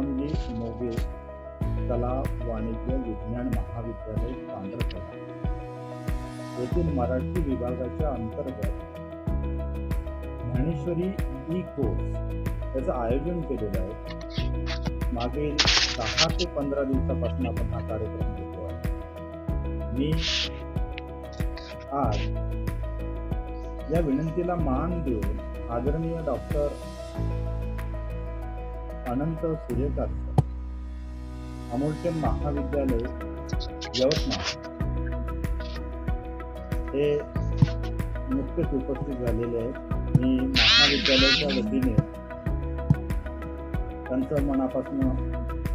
शिवरामजी मोघे कला वाणिज्य विज्ञान महाविद्यालय पांढरकवडा येथील मराठी विभागाच्या अंतर्गत ज्ञानेश्वरी ई कोर्स याचं आयोजन केलेलं आहे। मागील 10 ते 15 दिवसापासून आपण हा कार्यक्रम घेतो आहे। मी आज या विनंतीला मान देऊन आदरणीय डॉक्टर अनंत सुरेकर अमूल्य महाविद्यालय यवतमाळ हे नुकतेच उपस्थित झालेले आहेत। मी महाविद्यालयाच्या वतीने त्यांचं मनापासून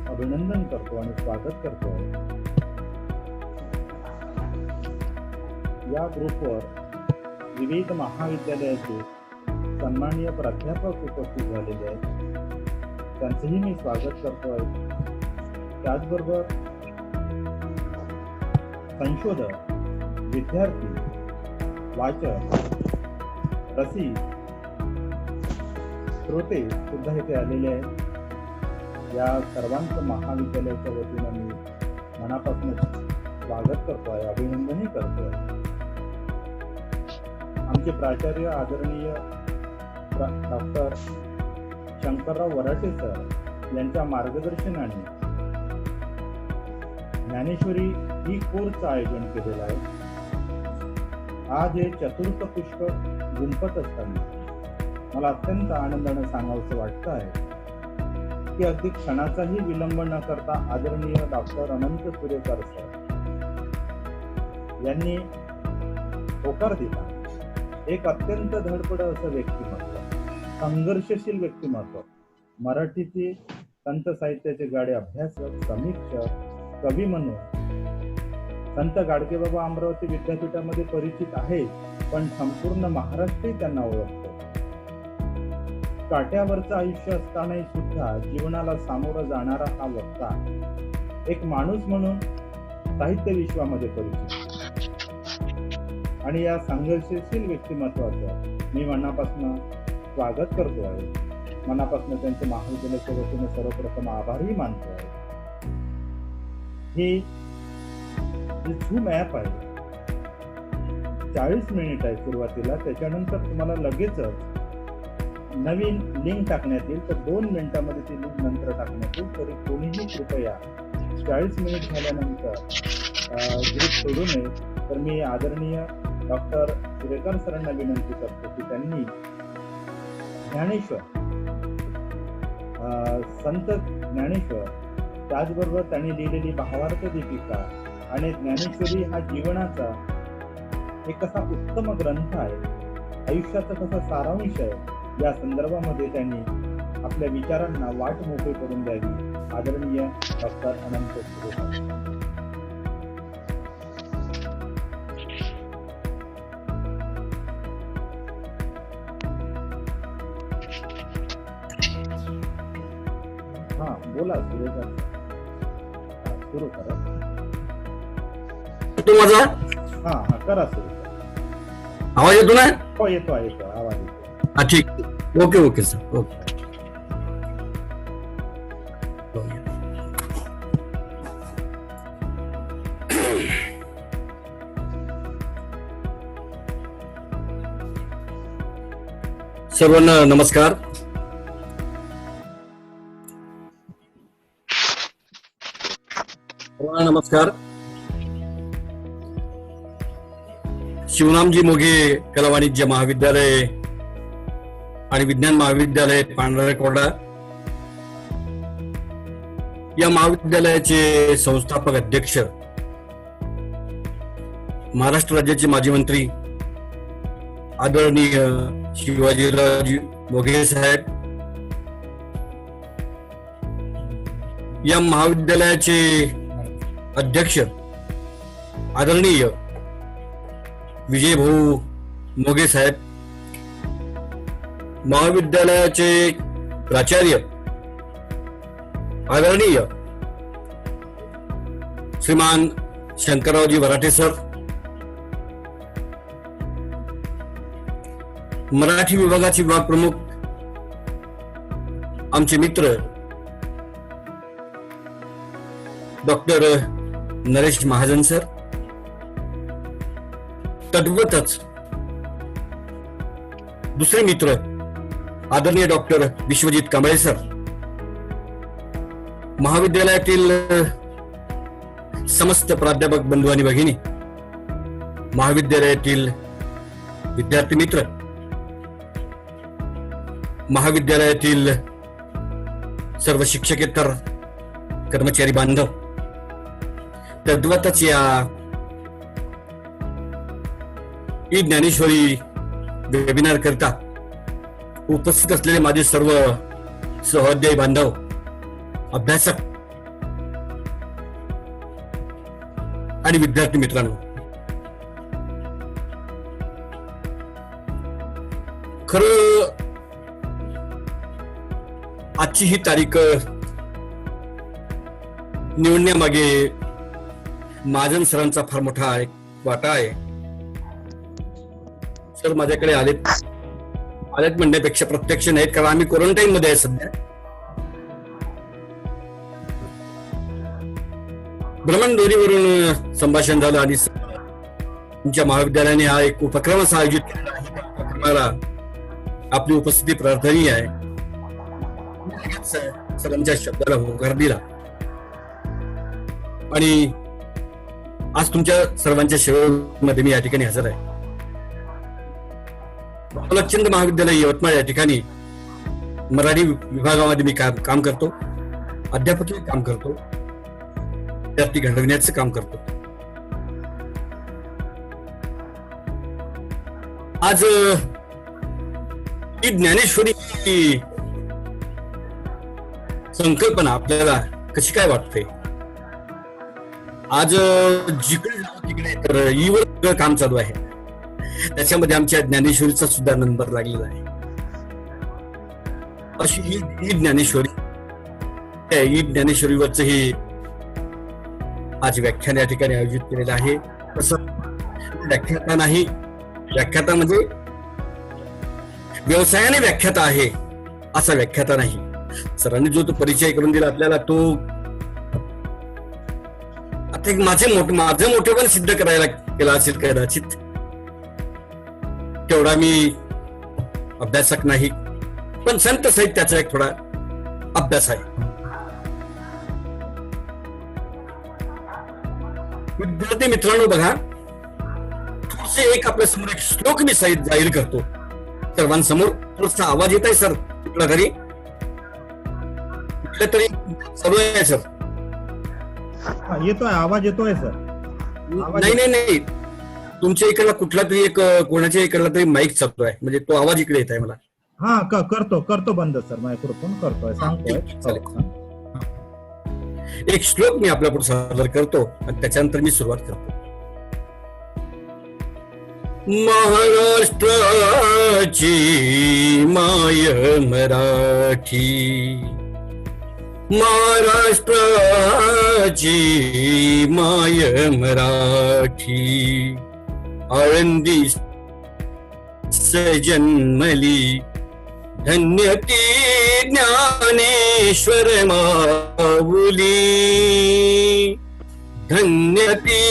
अभिनंदन करतो आणि स्वागत करतो आहे। या ग्रुपवर विविध महाविद्यालयाचे सन्माननीय प्राध्यापक उपस्थित झालेले आहेत, त्यांचंही मी स्वागत करतो आहे। त्याचबरोबर संशोधक, विद्यार्थी, वाचक, रसिक, श्रोते सुद्धा इथे आलेले आहेत। या सर्वांचं महाविद्यालयाच्या वतीनं मी मनापासून स्वागत करतो आहे, अभिनंदनही करतो आहे। आमचे प्राचार्य आदरणीय डॉक्टर शंकरराव वराटे सर यांच्या मार्गदर्शनाने ज्ञानेश्वरी ई कोर्सचं आयोजन केलेलं आहे। आज हे चतुर्थ पुष्प गुंफत असताना मला अत्यंत आनंदाने सांगावंसं वाटतं आहे की अगदी क्षणाचाही विलंब न करता आदरणीय डॉक्टर अनंत सुरेकर सर यांनी होकार दिला। एक अत्यंत धडपड असं व्यक्तिमत्व, संघर्षशील व्यक्तिमत्व, मराठीचे संत साहित्याचे गाडे अभ्यासक, समीक्षक, कवी म्हणून संत गाडगेबाबा अमरावती विद्यापीठामध्ये परिचित आहेत, पण संपूर्ण महाराष्ट्रही त्यांना ओळखतो। काट्यावरचं आयुष्य असतानाही सुद्धा जीवनाला सामोरं जाणारा हा वक्ता, एक माणूस म्हणून साहित्य विश्वामध्ये परिचित आणि या संघर्षशील व्यक्तिमत्वाचं मी मनापासून स्वागत करतो आहे। मनापासून त्यांच्या महाविद्यालयाच्या वतीने सर्वप्रथम आभारही मानतो आहे। हे झूम ॲप आहे, 40 मिनिट आहे सुरुवातीला, त्याच्यानंतर तुम्हाला लगेचच नवीन लिंक टाकण्यात येईल, तर 2 मिनिटांमध्ये ती लिंक नंतर टाकण्यात येईल। तरी कोणीही कृपया 40 मिनिट झाल्यानंतर ग्रुप सोडू नये। तर मी आदरणीय डॉक्टर सुरेकर सरांना विनंती करतो की त्यांनी ज्ञानेश्वर, संत ज्ञानेश्वर, त्याचबरोबर त्यांनी लिहिलेली भावार्थ दीपिका आणि ज्ञानेश्वरी हा जीवनाचा एक कसा उत्तम ग्रंथ आहे, आयुष्याचा कसा सारांश आहे, या संदर्भामध्ये त्यांनी आपल्या विचारांना वाट मोकळी करून द्यावी। आदरणीय डॉक्टर अनंत सुरेकर। हा बोला सुरेकर, सुरू करा। तो माझा हा करा सुरू। आवाज येतो ना? हो येतो आवाज येतो। हा ठीक, ओके सर, ओके। सर्वांना नमस्कार। शिवरामजी मोघे कला वाणिज्य महाविद्यालय आणि विज्ञान महाविद्यालय पांढरकवडा या महाविद्यालयाचे संस्थापक अध्यक्ष, महाराष्ट्र राज्याचे माजी मंत्री आदरणीय शिवाजीराव मोघे साहेब, या महाविद्यालयाचे अध्यक्ष आदरणीय विजय भाऊ मोघे साहेब, महाविद्यालयाचे प्राचार्य आदरणीय श्रीमान शंकररावजी वराटे सर, मराठी विभागाचे विभाग प्रमुख आमचे मित्र डॉक्टर नरेश महाजन सर, तद्वतच दुसरे मित्र आदरणीय डॉक्टर विश्वजित कांबळे सर, महाविद्यालयातील समस्त प्राध्यापक बंधू आणि भगिनी, महाविद्यालयातील विद्यार्थी मित्र, महाविद्यालयातील सर्व शिक्षकेतर कर्मचारी बांधव, तद्वतच या ई ज्ञानेश्वरी वेबिनार करता उपस्थित असलेले माझे सर्व सहोदय बांधव, अभ्यासक आणि विद्यार्थी मित्रांनो, खरं आजची ही तारीख निवडण्यामागे महाजन सरांचा फार मोठा एक वाटा आहे. सर माझ्याकडे आलेत म्हणण्यापेक्षा प्रत्यक्ष नाहीत, कारण आम्ही क्वारंटाईन मध्ये आहे सध्या. भ्रमणध्वनीवरून संभाषण झालं आणि तुमच्या महाविद्यालयाने हा एक उपक्रमच आयोजित केलेला आहे. उपक्रमाला आपली उपस्थिती प्रार्थनीय आहे. सरांच्या शब्दाला होकार दिला आणि आज तुमच्या सर्वांच्या सेवेमध्ये मी या ठिकाणी हजर आहे. बालचंद महाविद्यालय यवतमाळ या ठिकाणी मराठी विभागामध्ये मी काम करतो, अध्यापकीय काम करतो, विद्यार्थी घडविण्याचं काम करतो. आज ही ज्ञानेश्वरी संकल्पना आपल्याला कशी काय वाटते? आज जिकडे जाऊ तिकडे तर ईवर काम चालू आहे. त्याच्यामध्ये आमच्या ज्ञानेश्वरीचा सुद्धा नंबर लागलेला आहे. अशी ही ज्ञानेश्वरी, ई ज्ञानेश्वरीवरच ही आज व्याख्यान या ठिकाणी आयोजित केलेलं आहे. तसं व्याख्याता नाही, व्याख्याता म्हणजे व्यवसायाने व्याख्याता आहे असा व्याख्याता नाही. सरांनी जो तो परिचय करून दिला आपल्याला, तो आता एक माझं मोठेपण सिद्ध करायला केला असेल कदाचित. तेवढा मी अभ्यासक नाही, पण संत साहित्याचा एक थोडा अभ्यास आहे. विद्यार्थी मित्रांनो बघा, थोडसे एक आपल्या समोर एक श्लोक मी जाहीर करतो सर्वांसमोर. थोडासा आवाज येत आहे सर कुठला तरी? कुठल्या तरी चालू आहे सर? येतोय आवाज, येतोय सर. नाही, तुमच्या इकडला कुठला तरी एक कोणाच्या इकडला तरी माईक चालतो आहे, म्हणजे तो आवाज इकडे येत आहे मला. हा करतो बंद सर, मायक्रोफोन करतोय, सांगतोय. एक श्लोक मी आपल्या पुढे सादर करतो आणि त्याच्यानंतर मी सुरुवात करतो. महाराष्ट्राची माय मराठी, महाराष्ट्राची माय मराठी, आळंदी सजन्मली, धन्य ती ज्ञानेश्वर माऊली, धन्य ती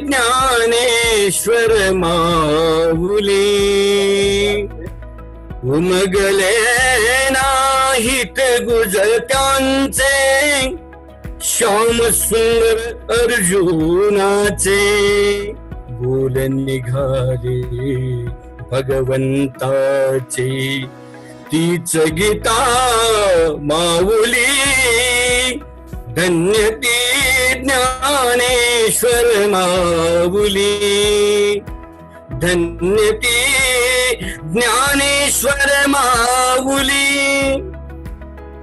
ज्ञानेश्वर माऊली. उमगले नाहीत गुजत्यांचे, श्याम सुंदर अर्जुनाचे, बोल निघाले भगवंताचे, तीच गीता माऊली, धन्य ती ज्ञानेश्वर माऊली, धन्य ती ज्ञानेश्वर माऊली,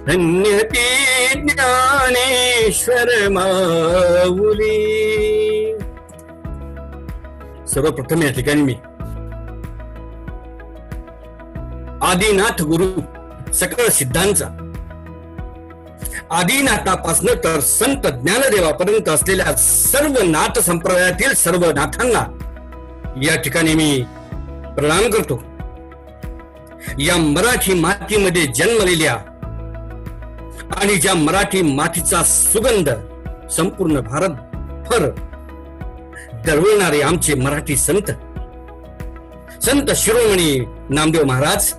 धन्य ती ज्ञानेश्वर माऊली. सर्वप्रथम या ठिकाणी मी आदिनाथ गुरु सकळ सिद्धांचा, आदिनाथापासून तर संत ज्ञानदेवापर्यंत असलेल्या सर्व नाथ संप्रदायातील सर्व नाथांना या ठिकाणी मी प्रणाम करतो. या मराठी मातीमध्ये जन्मलेल्या आणि ज्या मराठी मातीचा सुगंध संपूर्ण भारतभर दरवळणारे आमचे मराठी संत संत शिरोमणी नामदेव महाराज,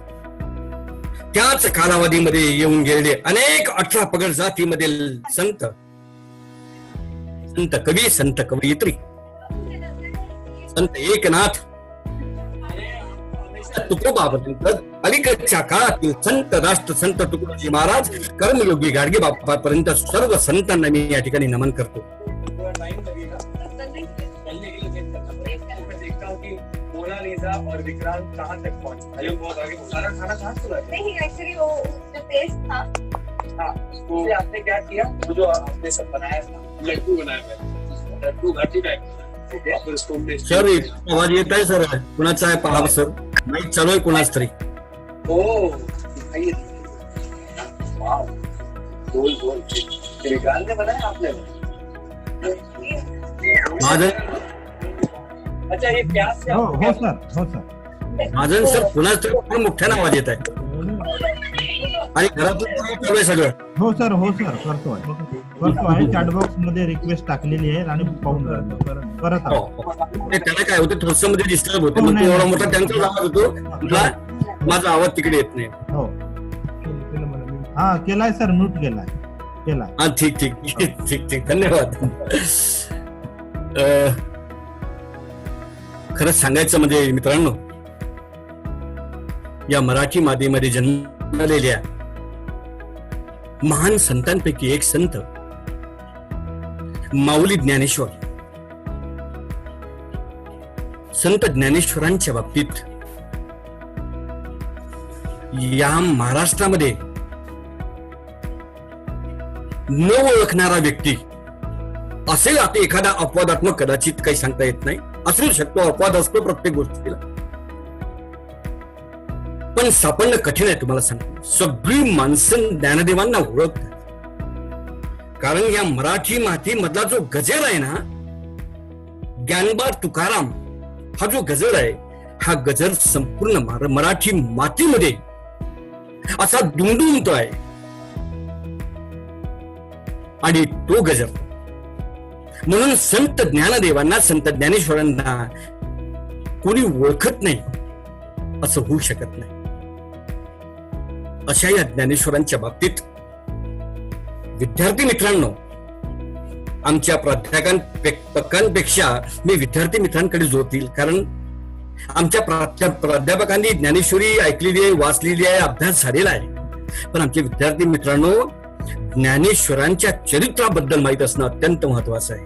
त्याच कालावधीमध्ये येऊन गेलेले अनेक 18 पगड जातीमधील संत, संत कवी, संत कवयित्री, संत एकनाथ तुकोबापर्यंत अलीकडच्या काळातील संत राष्ट्र संत तुकडोजी महाराज, कर्मयोगी गाडगे बाप्पापर्यंत सर्व संतांना मी या ठिकाणी नमन करतो. मोनालिसा और विक्रांत कहाँ तक पहुंचे? अरे बहुत आगे, सारा खाना कहाँ से लाए? नहीं, एक्चुअली वो जो पेस्ट था, हाँ, तो आपने क्या किया? वो जो आपने सब बनाया था, लड्डू बनाया था, लड्डू घाटी टाइप, ओके, फिर उसको हमने सर आवाज येत आहे सर, कुणाचा आहे पहा सर, माईक चालू आहे कुणाच तरी. ओह, दिखाइए, वाव, गोल गोल, तेरे गाल ने बनाया आपने? माझं अच्छा, ये प्याज से हो आप- हो सर, हो सर. माझं सर कुणाच तरी पण मोठ्यानं आवाज येत आहे आणि घरातून चालू आहे सगळं. हो सर, हो सर, करतोय चॅटबॉक्स मध्ये रिक्वेस्ट टाकलेली आहे आणि पाहून राहिलो. परत हो, हो. ते त्याला काय होतं, थोडस मध्ये डिस्टर्ब होते, मग तो एवढा मोठा त्यांचा आवाज होतो, म्हटला माझा आवाज तिकडे येत नाही. हो, हा केलाय सर, म्यूट केलाय. हा ठीक ठीक ठीक ठीक, धन्यवाद. खरंच सांगायचं म्हणजे मित्रांनो, या मराठी मातीमध्ये जन्मलेल्या महान संतांपैकी एक संत माऊली ज्ञानेश्वर, संत ज्ञानेश्वरांच्या बाबतीत या महाराष्ट्रामध्ये न ओळखणारा व्यक्ती असेल. आता एखादा अपवादात्मक कदाचित काही सांगता येत नाही, असू शकतो, अपवाद असतो प्रत्येक गोष्टीला, पण सापडणं कठीण आहे. तुम्हाला सांगतो, सगळी माणसं ज्ञानदेवांना ओळखतात, कारण या मराठी माती मधला जो गजर आहे ना, ज्ञानबा तुकाराम हा जो गजर आहे, हा गजर संपूर्ण मराठी मातीमध्ये असा दुमदुमतो आहे. आणि तो गजर म्हणून संत ज्ञानदेवांना, संत ज्ञानेश्वरांना कोणी ओळखत नाही असं होऊ शकत नाही. अशा या ज्ञानेश्वरांच्या बाबतीत विद्यार्थी मित्रांनो, आमच्या प्राध्यापकांपेक्षा मी विद्यार्थी मित्रांकडे जोडतील, कारण आमच्या प्राध्यापकांनी ज्ञानेश्वरी ऐकलेली आहे, वाचलेली आहे, अभ्यास झालेला आहे, पण आमचे विद्यार्थी मित्रांनो, ज्ञानेश्वरांच्या चरित्राबद्दल माहित असणं अत्यंत महत्वाचं आहे.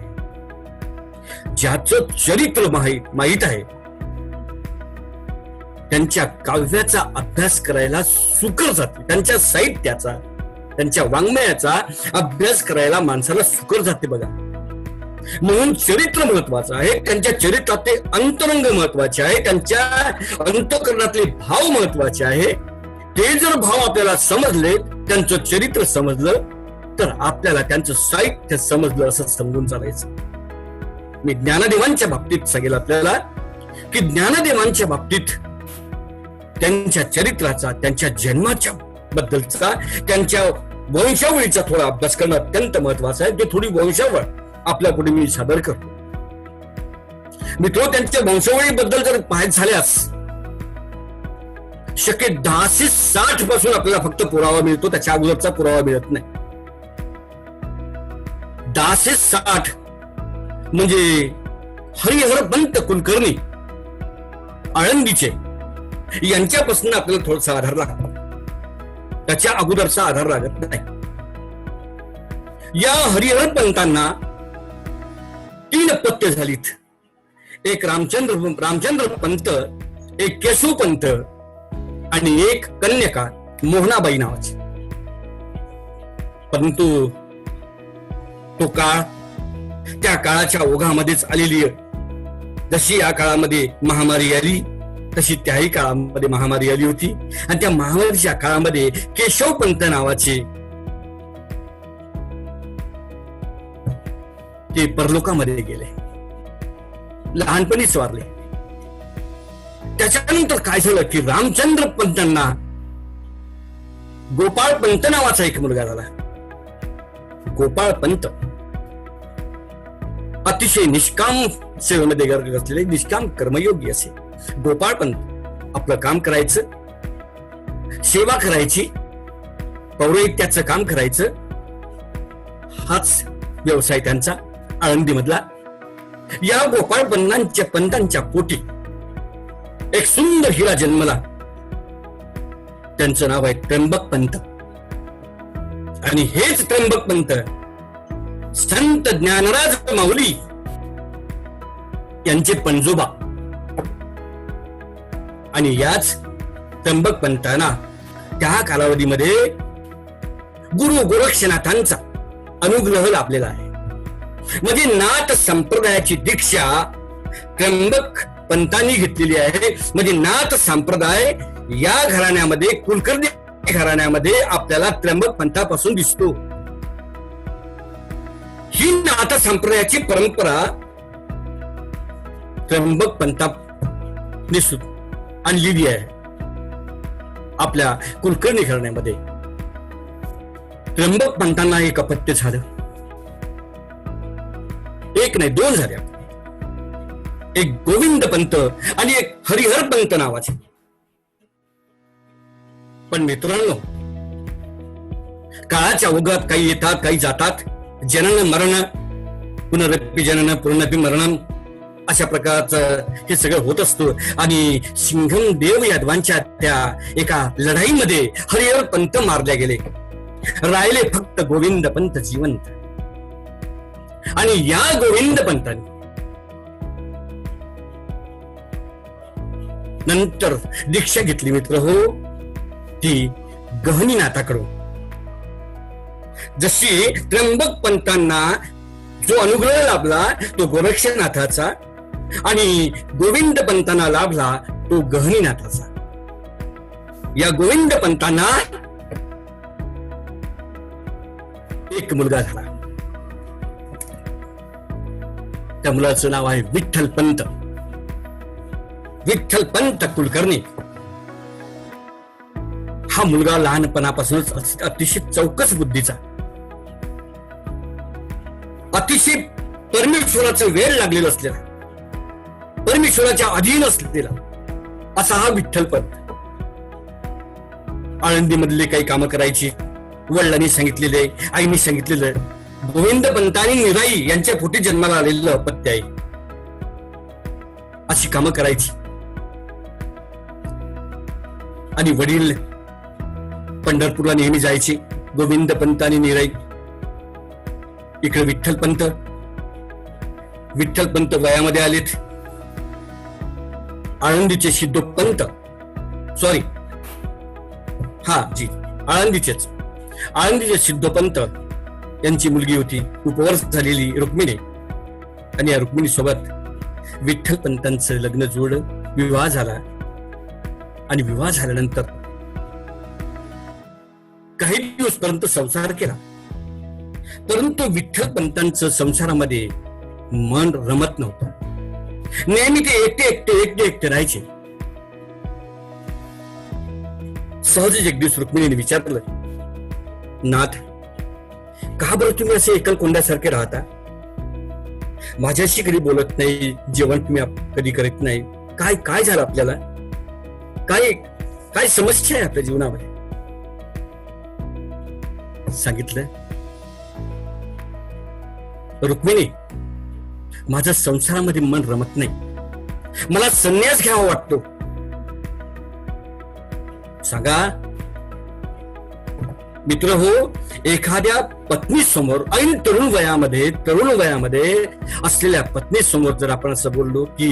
ज्याचं चरित्र माहित आहे, त्यांच्या काव्याचा अभ्यास करायला सुकर जाते, त्यांच्या साहित्याचा, त्यांच्या वाङ्मयाचा अभ्यास करायला माणसाला सुकर जाते बघा. म्हणून चरित्र महत्वाचं आहे, त्यांच्या चरित्रातले अंतरंग महत्वाचे आहे, त्यांच्या अंतःकरणातले भाव महत्वाचे आहे. ते जर भाव आपल्याला समजले, त्यांचं चरित्र समजलं, तर आपल्याला त्यांचं साहित्य समजलं असं समजून चालायचं. मी ज्ञानदेवांच्या बाबतीत सांगेल आपल्याला की ज्ञानदेवांच्या बाबतीत त्यांच्या चरित्राचा, त्यांच्या जन्माच्या बद्दलचा, त्यांच्या वंशावळीचा थोडा अभ्यास करणं अत्यंत महत्वाचं आहे. ते थोडी वंशावळ आपल्या पुढे मी सादर करतो. मित्र, त्यांच्या वंशावळीबद्दल जर पाहायचं झाल्यास शक्य 1060 पासून आपल्याला फक्त पुरावा मिळतो, त्याच्या अगोदरचा पुरावा मिळत नाही. 1060 म्हणजे हरिहरपंत कुलकर्णी आळंदीचे, यांच्यापासून आपल्याला थोडासा आधार लागतो, त्याच्या अगोदरचा आधार लागत नाही. या हरिहरपंतांना 3 अपत्य झालीत. एक रामचंद्र पंत, एक केशव पंत आणि एक कन्यका मोहनाबाई नावाची. परंतु तो काळ, त्या काळाच्या ओघामध्येच आलेली, जशी या काळामध्ये महामारी आली तशी त्याही काळामध्ये महामारी आली होती. आणि त्या महामारीच्या काळामध्ये केशवपंत नावाचे ते परलोकामध्ये गेले, लहानपणीच वारले. त्याच्यानंतर काय झालं की रामचंद्र पंतांना गोपाळ पंत नावाचा एक मुलगा झाला. गोपाळ पंत अतिशय निष्काम सेवेमध्ये गर्ग असलेले निष्काम कर्मयोगी असे गोपाळपंत आपलं काम करायचं, सेवा करायची, पौरोहित्याचं काम करायचं, हाच व्यवसाय त्यांचा आळंदीमधला. या पंतांच्या पोटी एक सुंदर हिरा जन्मला. त्यांचं नाव आहे त्र्यंबक पंत. आणि हेच त्र्यंबक पंत संत ज्ञानराज माऊली यांचे पणजोबा. आणि याच त्र्यंबक पंतांना त्या कालावधीमध्ये गुरु गोरक्षनाथांचा अनुग्रह लाभलेला आहे. म्हणजे नाथ संप्रदायाची दीक्षा त्र्यंबक पंतांनी घेतलेली आहे. म्हणजे नाथ संप्रदाय या घराण्यामध्ये, कुलकर्णी घराण्यामध्ये आपल्याला त्र्यंबक पंथापासून दिसतो. ही नाथ संप्रदायाची परंपरा त्र्यंबक पंथाने आणलेली आहे. आपल्या कुलकर्णी घराण्यामध्ये त्र्यंबक पंतांना एक अपत्य झालं. एक नाही, दोन झाले. एक गोविंद पंत आणि एक हरिहर पंत नावाचे. पण मित्रांनो, काळाच्या ओघात काही येतात, काही जातात. जनन मरण, पुनरपि जनन पुनरपि मरणम, अशा प्रकारचं हे सगळं होत असतं. आणि सिंघम देव यादवांच्या त्या एका लढाईमध्ये हरिहर पंत मारले गेले. राहिले फक्त गोविंद पंत जिवंत. आणि या गोविंद पंतांनी नंतर दीक्षा घेतली मित्र हो, ती गहनीनाथाकडून. जशी त्र्यंबक पंतांना जो अनुग्रह लाभला तो गोरक्षनाथाचा, आणि गोविंद पंतांना लाभला तो गहनीनाथाचा. या गोविंद पंतांना एक मुलगा झाला. त्या मुलाचं नाव आहे विठ्ठल पंत. विठ्ठल पंत कुलकर्णी. हा मुलगा लहानपणापासूनच अतिशय चौकस बुद्धीचा, अतिशय परमेश्वराचं वेळ लागलेला असलेला, परमेश्वराच्या अधीन असलेला असा हा विठ्ठल पंत. आळंदीमधले काही कामं करायची. वडिलांनी सांगितलेले, आईनी सांगितलेलं. गोविंद पंतांनी निराई यांच्या पोटी जन्माला आलेलं अपत्य आहे. अशी कामं करायची. आणि वडील पंढरपूरला नेहमी जायचे. गोविंद पंत आणि निराई. इकडे विठ्ठल पंत. विठ्ठल पंत वयामध्ये आलेत. आळंदीचे सिद्धोपंत, सॉरी, हा जी, आळंदीचे सिद्धोपंत यांची मुलगी होती, उपवर्ष झालेली रुक्मिणी. आणि या रुक्मिणी सोबत विठ्ठल पंतांचं लग्न जुळलं, विवाह झाला. आणि विवाह झाल्यानंतर काही दिवसपर्यंत संसार केला. परंतु विठ्ठल पंतांचं संसारामध्ये मन रमत नव्हतं. नेहमी ते एकटे राहायचे. सहजच एक दिवस रुक्मिणीने विचारलं, नाथ, का बरं तुम्ही असे एकल कोंड्यासारखे राहता? माझ्याशी कधी बोलत नाही, जेवण तुम्ही कधी करत नाही. काय झालं आपल्याला? काय समस्या आहे आपल्या जीवनामध्ये? सांगितलं, रुक्मिणी, माझ्या संसारामध्ये मन रमत नाही. मला संन्यास घ्यावा वाटतो. सांगा मित्र हो, एखाद्या पत्नी समोर, ऐन तरुण वयामध्ये असलेल्या पत्नी समोर जर आपण असं बोललो की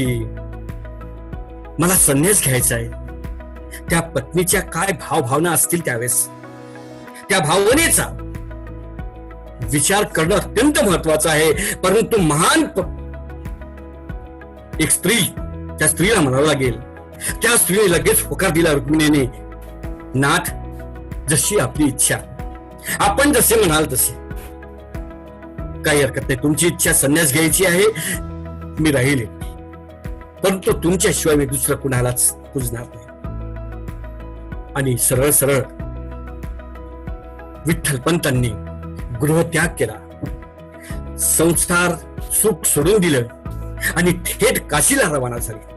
मला संन्यास घ्यायचा आहे, त्या पत्नीच्या काय भावना असतील त्यावेळेस, त्या भावनेचा विचार करणं अत्यंत महत्वाचं आहे. परंतु महान एक स्त्री, त्या स्त्रीला म्हणावं लागेल, त्या स्त्रीने लगेच होकार दिला रुक्मिणीने, नाथ, जशी आपली इच्छा, आपण जसे म्हणाल तसे, काही हरकत नाही. तुमची इच्छा संन्यास घ्यायची आहे, मी राहील, परंतु तुमच्याशिवाय मी दुसरं कुणालाच पुजणार नाही. आणि सरळ सरळ विठ्ठल पंतांनी गृहत्याग केला. संसार सुख सोडून दिलं आणि थेट काशीला रवाना झाले.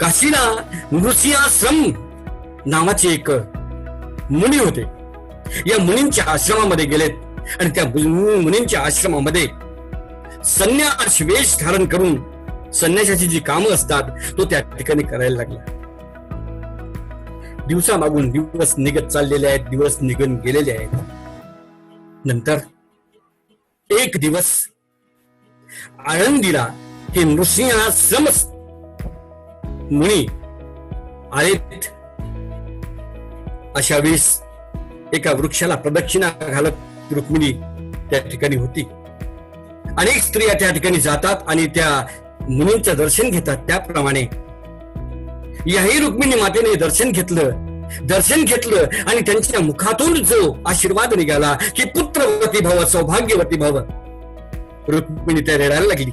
काशीला नृसिंहाश्रम नावाचे एक मुनी होते. या मुनींच्या आश्रमामध्ये गेलेत आणि त्या मुनींच्या आश्रमामध्ये संन्यास वेश धारण करून संन्यासाची जी कामं असतात तो त्या ठिकाणी करायला लागला. दिवसामागून दिवस निघत चाललेले आहेत, दिवस निघून गेलेले आहेत. नंतर एक दिवस आळंदीला हे नृसिंहाश्रम मुनी आलेत. अशा वेळेस एका वृक्षाला प्रदक्षिणा घालत रुक्मिणी त्या ठिकाणी होती. अनेक स्त्रिया त्या ठिकाणी जातात आणि त्या मुनींचं दर्शन घेतात. त्याप्रमाणे याही रुक्मिणी मातेने दर्शन घेतलं आणि त्यांच्या मुखातून जो आशीर्वाद निघाला की पुत्रवती भव, सौभाग्यवती भव, रुक्मिणी त्या रडायला लागली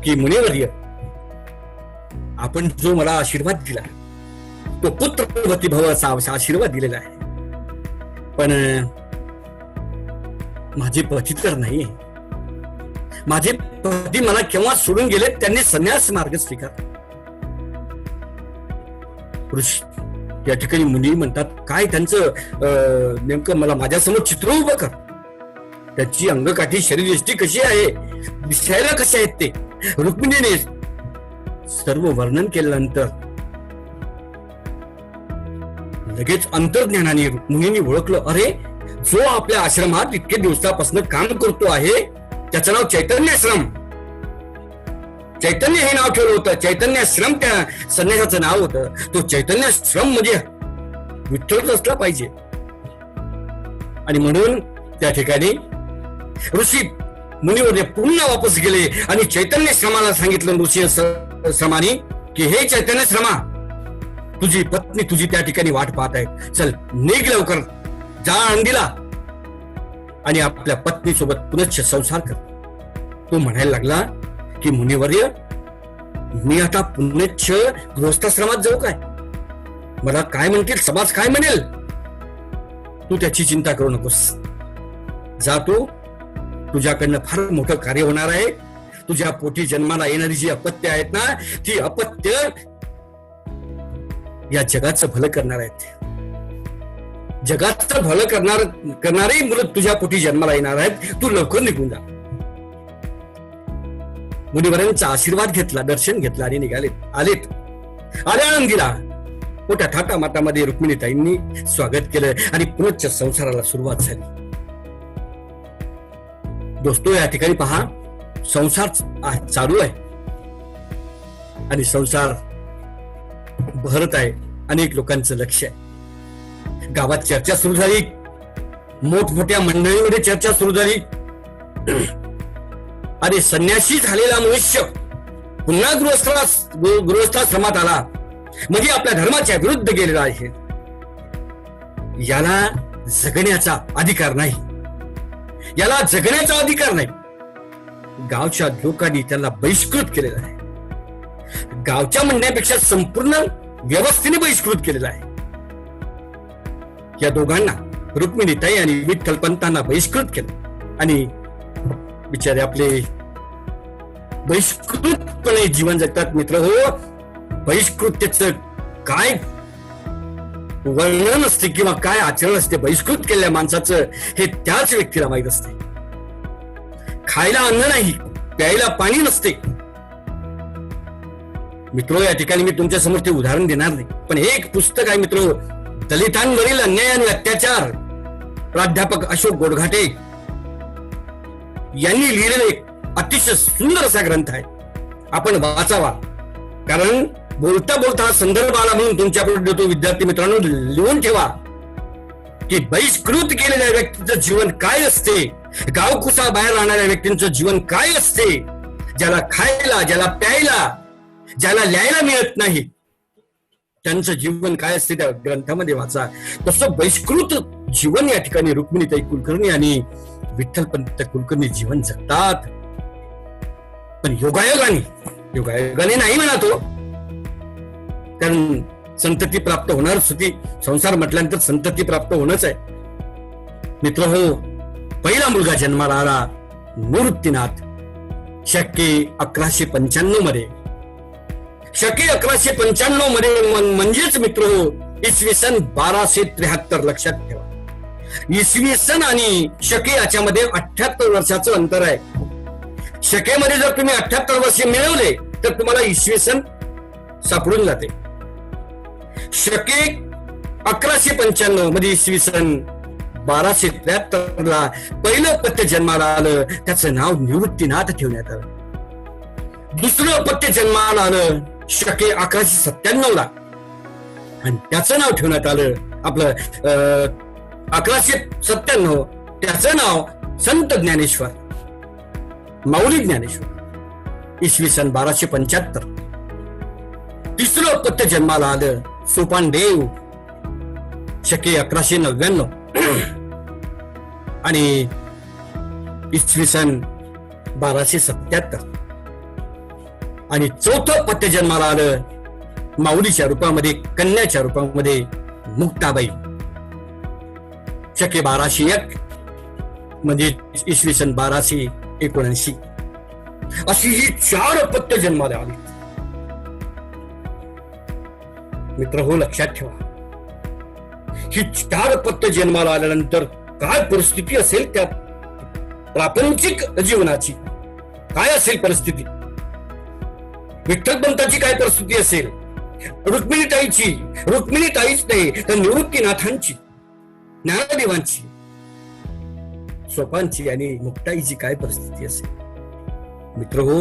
की मुनिवर्य, आपण जो मला आशीर्वाद दिला तो पुत्रवती भव असा आशीर्वाद दिलेला आहे, पण माझे पती तर नाहीये. माझे पती मला केव्हा सोडून गेले, त्यांनी संन्यास मार्ग स्वीकार. या ठिकाणी मुनी म्हणतात, काय त्यांचं नेमकं मला माझ्यासमोर चित्र उभं कर. त्याची अंगकाठी शरीरयष्टी कशी आहे, दिसायला कसे आहेत ते. रुक्मिणीने सर्व वर्णन केल्यानंतर लगेच अंतर्ज्ञानाने मुनींनी ओळखलं, अरे जो आपल्या आश्रमात इतके दिवसापासून काम करतो आहे त्याचं नाव चैतन्याश्रम. चैतन्य हे नाव ठेवलं होतं. चैतन्याश्रम त्या संन्यासाचं नाव होतं. तो चैतन्याश्रम म्हणजे विठ्ठलच असला पाहिजे. आणि म्हणून त्या ठिकाणी ऋषी मुनीवर पुन्हा वापस गेले आणि चैतन्य श्रमाला सांगितलं, नृसिंह श्रमानी, की हे चैतन्य श्रमा, तुझी पत्नी तुझी त्या ठिकाणी वाट पाहत आहे, चल निघ लवकर, जा आळंदीला आणि आपल्या पत्नी सोबत पुनश्च संसार कर. तो म्हणायला लागला की मुनिवर्य, मी आता पुनश्च गृहस्थाश्रमात जाऊ काय? मला काय म्हणतील, समाज काय म्हणेल? तू त्याची चिंता करू नकोस. जा तू, तुझ्याकडनं फार मोठं कार्य होणार आहे. तुझ्या पोटी जन्माला येणारी जी अपत्य आहेत ना, ती अपत्य या जगाचं भलं करणार आहेत. जगाचं भलं करणारे मुलं तुझ्या पोटी जन्माला येणार आहेत. तू लवकर निघून जा. मुनिवरांचा आशीर्वाद घेतला, दर्शन घेतलं आणि आलेत आळंदीला. मोठ्या थाटामाटामध्ये रुक्मिणीताईंनी स्वागत केलं आणि पुनश्च संसाराला सुरुवात झाली. दोस्तो, या ठिकाणी पहा, संसार चालू आहे आणि संसार बहरत आहे. अनेक लोकांचं लक्ष आहे. गावात चर्चा सुरू झाली, मोठमोठ्या मंडळीमध्ये चर्चा सुरू झाली. आणि संन्यासी झालेला मनुष्य पुन्हा गृहस्थाश्रमात आला म्हणजे आपल्या धर्माच्या विरुद्ध गेलेला आहे. याला जगण्याचा अधिकार नाही, याला जगण्याचा अधिकार नाही. गावच्या लोकांनी त्याला बहिष्कृत केलेला आहे. गावच्या म्हणण्यापेक्षा संपूर्ण व्यवस्थेने बहिष्कृत केलेला आहे. या दोघांना, रुक्मिणीताई आणि विठ्ठलपंतांना बहिष्कृत केलं आणि बिचारे आपले बहिष्कृतपणे जीवन जगतात. मित्र हो, बहिष्कृतेचं काय वर्णन असते किंवा काय आचरण असते बहिष्कृत केलेल्या माणसाचं, हे त्याच व्यक्तीला माहित असते. खायला अन्न नाही, प्यायला पाणी नसते. मित्र, या ठिकाणी मी तुमच्या समोर ते उदाहरण देणार नाही, पण एक पुस्तक आहे मित्र, दलितांवरील अन्याय आणि अत्याचार, प्राध्यापक अशोक गोडघाटे यांनी लिहिलेला एक अतिशय सुंदर असा ग्रंथ आहे. आपण वाचावा, कारण बोलता बोलता हा संदर्भ आला म्हणून तुमच्याकडे देतो. विद्यार्थी मित्रांनो, लिहून ठेवा की बहिष्कृत केलेल्या व्यक्तीचं जीवन काय असते, गावकुसा बाहेर राहणाऱ्या व्यक्तींचं जीवन काय असते. ज्याला खायला, ज्याला प्यायला, ज्याला लिहायला मिळत नाही, त्यांचं जीवन काय असते त्या ग्रंथामध्ये वाचा. तसं बहिष्कृत जीवन या ठिकाणी रुक्मिणीताई कुलकर्णी आणि विठ्ठलपंत कुलकर्णी जीवन जगतात. पण योगायोगाने नाही म्हणा तो, कारण संतती प्राप्त होणारच होती. संसार म्हटल्यानंतर संतती प्राप्त होणंच आहे. मित्र हो, पहिला मुलगा जन्माला आला निवृत्तीनाथ शके 1195 मध्ये. शके 1195 मध्ये म्हणजेच मित्र इसवी सन 1273. लक्षात ठेवा, इसवी सन आणि शके याच्यामध्ये 78 वर्षाचं अंतर आहे. शकेमध्ये जर तुम्ही 78 वर्ष मिळवले तर तुम्हाला इसवी सन सापडून जाते. शके 1195 मध्ये इसवी सन 1273 पहिलं पत्ते जन्माला आलं, त्याचं नाव निवृत्तीनाथ ठेवण्यात आलं. दुसरं पत्ते जन्माला आलं शके 1197 आणि त्याचं नाव ठेवण्यात आलं आपलं 1197, त्याचं नाव संत ज्ञानेश्वर, माऊली ज्ञानेश्वर, इसवी सन 1275. तिसरं पत्ते जन्माला आलं सोपानदेव शके 1199 आणि इसवी सन 1277. आणि चौथं पत्ते जन्माला आलं माऊलीच्या रूपामध्ये, कन्याच्या रूपामध्ये मुक्ताबाई शके 1201 म्हणजे इसवी सन 1279. अशी ही 4 पत्ते जन्माला आली. मित्र हो, लक्षात ठेवा, ही 4 पत्ते जन्माला आल्यानंतर काय परिस्थिती असेल त्या प्रापंचिक जीवनाची, काय असेल परिस्थिती, विठ्ठलपंताची काय परिस्थिती असेल, रुक्मिणीताईच नाही तर निवृत्तीनाथांची, ज्ञानदेवांची, सोपांची आणि मुक्ताईची काय परिस्थिती असेल. मित्र हो,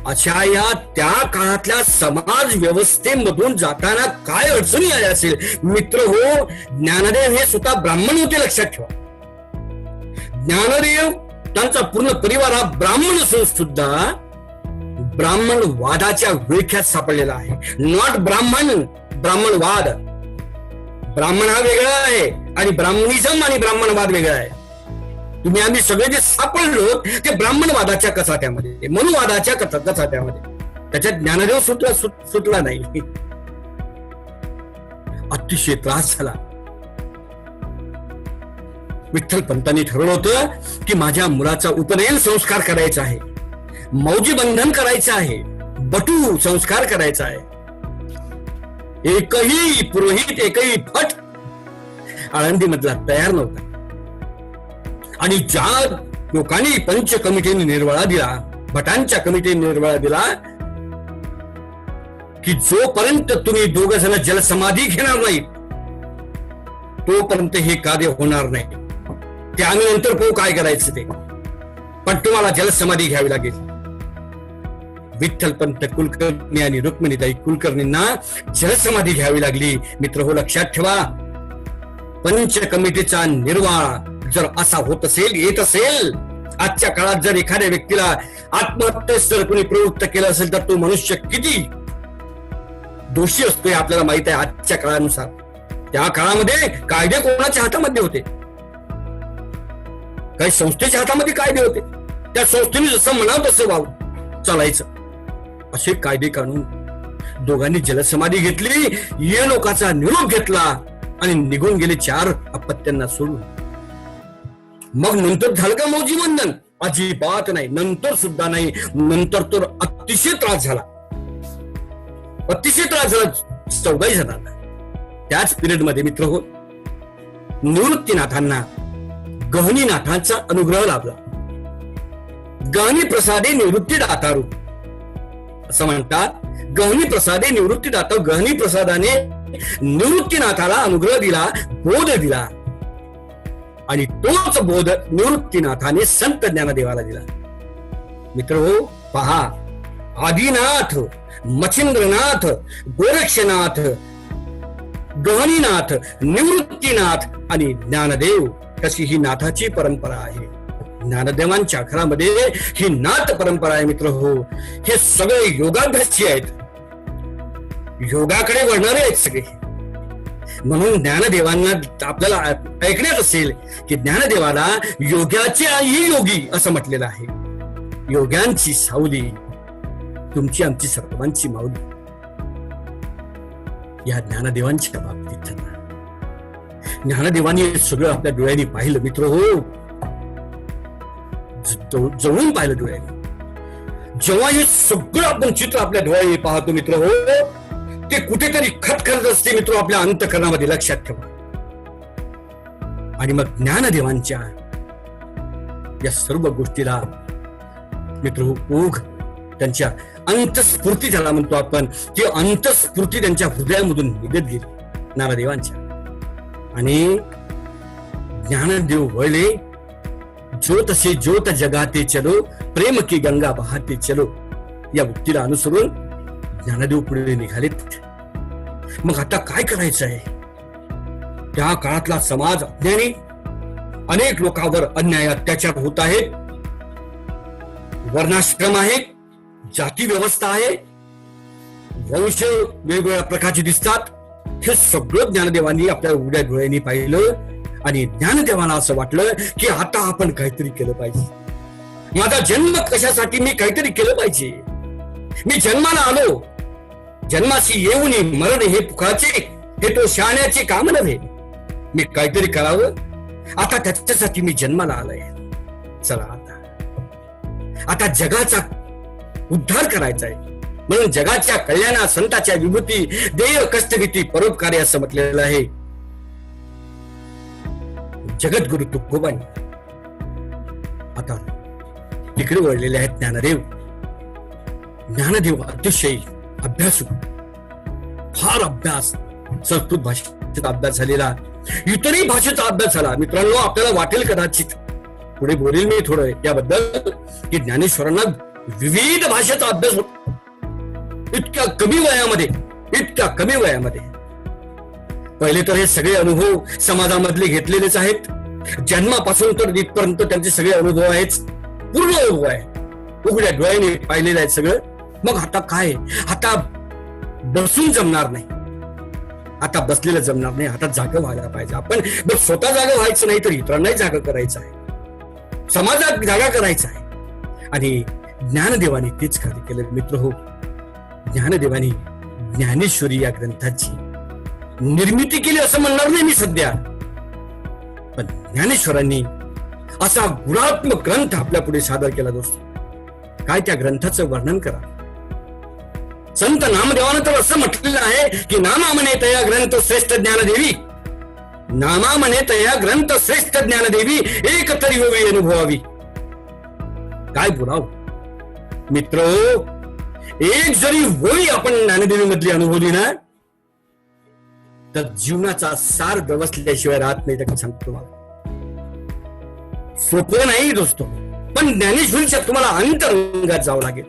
अशा या त्या काळातल्या समाज व्यवस्थेमधून जाताना काय अडचणी आल्या असेल. मित्र हो, ज्ञानदेव हे स्वतः ब्राह्मण होते, लक्षात ठेवा. ज्ञानदेव त्यांचा पूर्ण परिवार हा ब्राह्मण असून सुद्धा ब्राह्मणवादाच्या विळख्यात सापडलेला आहे. नॉट ब्राह्मणवाद. ब्राह्मण हा वेगळा आहे आणि ब्राह्मणिझम आणि ब्राह्मणवाद वेगळा आहे. तुम्ही आम्ही सगळे जे सापडलो ते ब्राह्मणवादाच्या कचाट्यामध्ये, मनुवादाच्या कचाट्यामध्ये. त्याच्यात ज्ञानदेव सुटला नाही. अतिशय त्रास झाला. विठ्ठलपंतांनी ठरवलं होतं की माझ्या मुलाचा उपनयन संस्कार करायचा आहे, मौजी बंधन करायचं आहे, बटू संस्कार करायचा आहे. एकही पुरोहित, एकही भट आळंदी मधला तयार नव्हता. आणि ज्या लोकांनी पंच कमिटीने निर्वाळा दिला, भटांच्या कमिटीने निर्वाळा दिला की जोपर्यंत तुम्ही 2 जण जलसमाधी घेणार नाही तोपर्यंत हे कार्य होणार नाही. ते आम्ही नंतर पाहू काय करायचं ते, पण तुम्हाला जलसमाधी घ्यावी लागेल. विठ्ठलपंत कुलकर्णी आणि रुक्मिणीताई कुलकर्णींना जलसमाधी घ्यावी लागली. मित्र हो, लक्षात ठेवा, पंच कमिटीचा निर्वाळा जर असा होत असेल, येत असेल, आजच्या काळात जर एखाद्या व्यक्तीला आत्महत्येस जर कोणी प्रवृत्त केलं असेल तर तो मनुष्य किती दोषी असतो हे आपल्याला माहित आहे. आजच्या काळानुसार त्या काळामध्ये कायदे कोणाच्या हातामध्ये होते? काही संस्थेच्या हातामध्ये कायदे होते. त्या संस्थेने जसं म्हणावं तसं वाव चालायचं. असे कायदे काढून दोघांनी जलसमाधी घेतली, ये लोकांचा निरोप घेतला आणि निघून गेले 4 अपत्यांना सोडून. मग नंतर झालं का मौजी बंधन? अजिबात नाही, नंतर सुद्धा नाही. नंतर तर अतिशय त्रास झाला, अतिशय त्रास झाला 14 जणांना. त्याच पिरियड मध्ये मित्र हो, निवृत्तीनाथांना गहनीनाथांचा अनुग्रह लाभला. गहनी प्रसादे निवृत्ती दातारू असं म्हणतात. गहनी प्रसादे निवृत्ती दाता. गहनी प्रसादाने निवृत्तीनाथाला अनुग्रह दिला, बोध दिला आणि तोच बोध निवृत्तीनाथाने संत ज्ञानदेवाला दिला. मित्र हो, पहा, आदिनाथ, मच्छिंद्रनाथ, गोरक्षनाथ, गहनीनाथ, निवृत्तीनाथ आणि ज्ञानदेव, कशी ही नाथाची परंपरा आहे. ज्ञानदेवांच्या घरामध्ये ही नाथ परंपरा आहे. मित्र हो, हे सगळे योगाभ्यासी आहेत, योगाकडे वळणारे आहेत सगळे. म्हणून ज्ञानदेवांना आपल्याला ऐकण्यात असेल की ज्ञानदेवाला योग्याचे योगी असं म्हटलेलं आहे. योग्यांची सावली तुमची आमची सर्वांची माऊली. या ज्ञानदेवांच्या बाबतीत ज्ञानदेवांनी सगळं आपल्या डोळ्यांनी पाहिलं. मित्र हो, जवळून पाहिलं डोळ्याने. जेव्हा हे सगळं आपण चित्र आपल्या डोळ्याने पाहतो मित्र हो, ते कुठेतरी खटखट असते मित्र आपल्या अंतःकरणामध्ये, लक्षात ठेवा. आणि मग ज्ञानदेवांच्या या सर्व गोष्टीला मित्र ओघ, त्यांच्या अंतस्फूर्ती ज्याला म्हणतो आपण, ती अंतस्फूर्ती त्यांच्या हृदयामधून निघत गेली ज्ञानदेवांच्या. आणि ज्ञानदेव वळले, ज्योत से ज्योत जगाते चलो, प्रेम की गंगा बहाते चलो, या उक्तीला अनुसरून ज्ञानदेव पुढे निघालेत. मग आता काय करायचं आहे? त्या काळातला समाज अज्ञानी, अनेक लोकांवर अन्याय अत्याचार होत आहेत, वर्णाश्रम आहे, जाती व्यवस्था आहे, वंश वेगवेगळ्या प्रकारचे दिसतात. हे सगळं ज्ञानदेवांनी आपल्या उघड्या डोळ्यांनी पाहिलं. आणि ज्ञानदेवांना असं वाटलं की आता आपण काहीतरी केलं पाहिजे. माझा जन्म कशासाठी? मी काहीतरी केलं पाहिजे. मी जन्माला आलो, जन्माशी येऊन मरण हे पुकाचे, हे तो शहाण्याचे काम नव्हे. मी काहीतरी करावं, आता त्याच्यासाठी मी जन्माला आलोय. चला आता जगाचा उद्धार करायचा आहे. म्हणून जगाच्या कल्याणा संताच्या विभूती, देय कष्टभीती परोपकारी असं म्हटलेलं आहे जगद्गुरु तुकोबांनी. आता तिकडे वळलेले आहेत ज्ञानदेव. ज्ञानदेव अतिशय अभ्यासू, फार अभ्यास, संस्कृत भाषेचा अभ्यास झालेला, इतरही भाषेचा अभ्यास झाला. मित्रांनो, आपल्याला वाटेल कदाचित, पुढे बोलेल मी थोडं याबद्दल, की ज्ञानेश्वरांना विविध भाषेचा अभ्यास होतो इतक्या कमी वयामध्ये. पहिले तर हे सगळे अनुभव समाजामधले घेतलेलेच आहेत. जन्मापासून तर इथपर्यंत त्यांचे सगळे अनुभव आहेत, पूर्ण अनुभव आहे, उघड्या डोळ्याने पाहिलेलं आहे सगळं. मग आता काय? आता बसून जमणार नाही, आता बसलेलं जमणार नाही, आता जागं व्हायला पाहिजे. आपण बस स्वतः जागं व्हायचं नाही तर इतरांनाही जागं करायचं आहे, समाजात जागा करायचा आहे. आणि ज्ञानदेवाने तेच कार्य केलं मित्र हो. ज्ञानदेवानी ज्ञानेश्वरी या ग्रंथाची निर्मिती केली असं म्हणणार नाही मी सध्या, पण ज्ञानेश्वरांनी असा गुणात्मक ग्रंथ आपल्या पुढे सादर केला दोस्त. काय त्या ग्रंथाचं वर्णन करा. संत नामदेवानं तर असं म्हटलेलं आहे की नामा म्हणे तया ग्रंथ श्रेष्ठ ज्ञानदेवी, नामा म्हणे तया ग्रंथ श्रेष्ठ ज्ञानदेवी, एक तरी होवी अनुभवावी. काय बोलाव मित्र, एक जरी होळी आपण ज्ञानदेवी मधली अनुभवली ना, तर जीवनाचा सार गवसल्याशिवाय राहत नाही. तर सांगतो तुम्हाला, सोपं नाही दोस्तो, पण ज्ञानेश्वरीच्या तुम्हाला अंतरंगात जावं लागेल.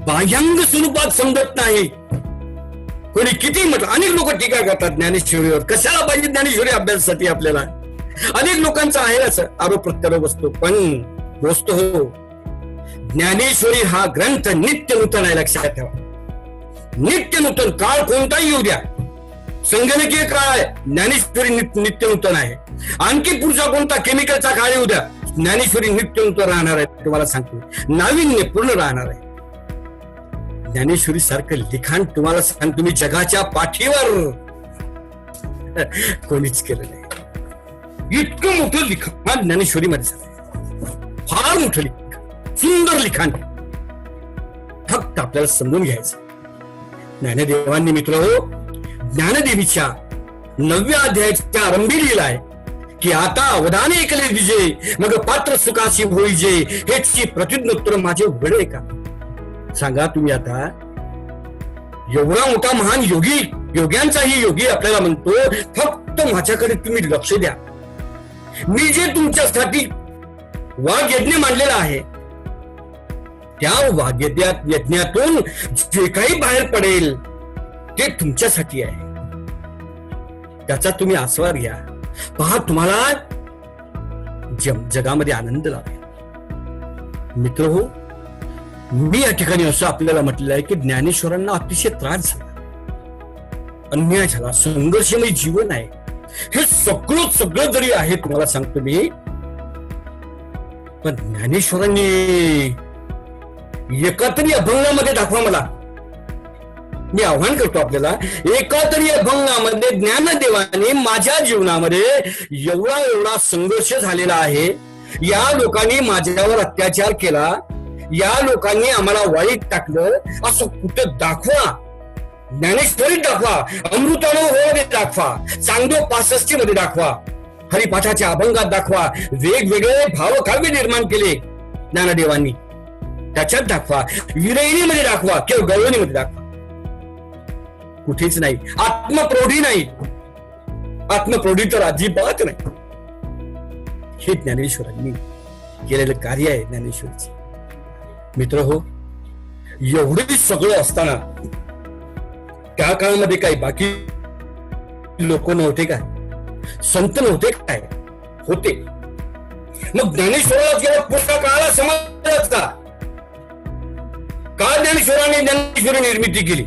बाह्यांग स्वरूपात समजत नाही. कोणी किती म्हटलं, अनेक लोक टीका करतात ज्ञानेश्वरीवर, कशाला पाहिजे ज्ञानेश्वरी अभ्यासासाठी आपल्याला, अनेक लोकांचा आहे असं आरोप प्रत्यारोप असतो. पण दोस्त हो, ज्ञानेश्वरी हा ग्रंथ नित्य नूतन आहे, लक्षात ठेवा. नित्य नूतन, काळ कोणताही येऊ द्या, संगणकीय काळ आहे, ज्ञानेश्वरी नित्य नूतन आहे. आणखी पुढचा कोणता केमिकलचा काळ येऊ द्या, ज्ञानेश्वरी नित्य नूतन राहणार आहे. तुम्हाला सांगतो, नाविन्य पूर्ण राहणार आहे. ज्ञानेश्वरी सारखं लिखाण तुम्हाला सांगतो मी, जगाच्या पाठीवर कोणीच केलं नाही. इतकं मोठं लिखाण ज्ञानेश्वरी मध्ये झालं, फार मोठं लिखाण, सुंदर लिखाण, फक्त आपल्याला समजून घ्यायचं. ज्ञानदेवांनी मित्र हो, ज्ञानदेवीच्या 9व्या अध्यायाच्या आरंभी लिहिलं आहे की आता अवधाने ऐकले विजय, मग पात्र सुखाशी होईजे, हेची प्रतिज्ञोत्तर माझे उघडे का. सांगा तुम्ही, आता एवढा मोठा महान योगी, योग्यांचाही योगी आपल्याला म्हणतो, फक्त माझ्याकडे तुम्ही लक्ष द्या. मी जे तुमच्यासाठी वाघ यज्ञ मांडलेला आहे, त्या वाघ यज्ञातून जे काही बाहेर पडेल ते तुमच्यासाठी आहे. त्याचा तुम्ही आस्वाद घ्या, पहा तुम्हाला जगामध्ये आनंद लाभेल. मित्र हो, मी या ठिकाणी असं आपल्याला म्हटलेलं आहे की ज्ञानेश्वरांना अतिशय त्रास झाला, अन्याय झाला, संघर्षमय जीवन आहे. हे सगळं जरी आहे तुम्हाला सांगतो मी, पण ज्ञानेश्वरांनी एका तरी अभंगामध्ये दाखवा मला. मी आव्हान करतो आपल्याला, एका तरी अभंगामध्ये ज्ञानदेवाने माझ्या जीवनामध्ये एवढा संघर्ष झालेला आहे, या लोकांनी माझ्यावर अत्याचार केला, या लोकांनी आम्हाला वाईट टाकलं, असं कुठं दाखवा. ज्ञानेश्वरीत दाखवा, अमृतानुभवामध्ये दाखवा, चांगदेव 65 मध्ये दाखवा, हरिपाठाच्या अभंगात दाखवा. वेगवेगळे भावकाव्य निर्माण केले ज्ञानदेवांनी, त्याच्यात दाखवा. विरहिणीमध्ये दाखवा किंवा गवळणीमध्ये दाखवा. कुठेच नाही. आत्मप्रौढी नाही, आत्मप्रौढी तर अजिबात नाही. हे ज्ञानेश्वरांनी केलेलं कार्य आहे ज्ञानेश्वरीचं. मित्र हो, एवढं सगळं असताना त्या काळामध्ये काही बाकी लोक नव्हते काय? संत नव्हते काय? होते. मग ज्ञानेश्वराला केवळ पुढच्या काळाला समजलाच का ज्ञानेश्वराने ज्ञानेश्वरी निर्मिती केली?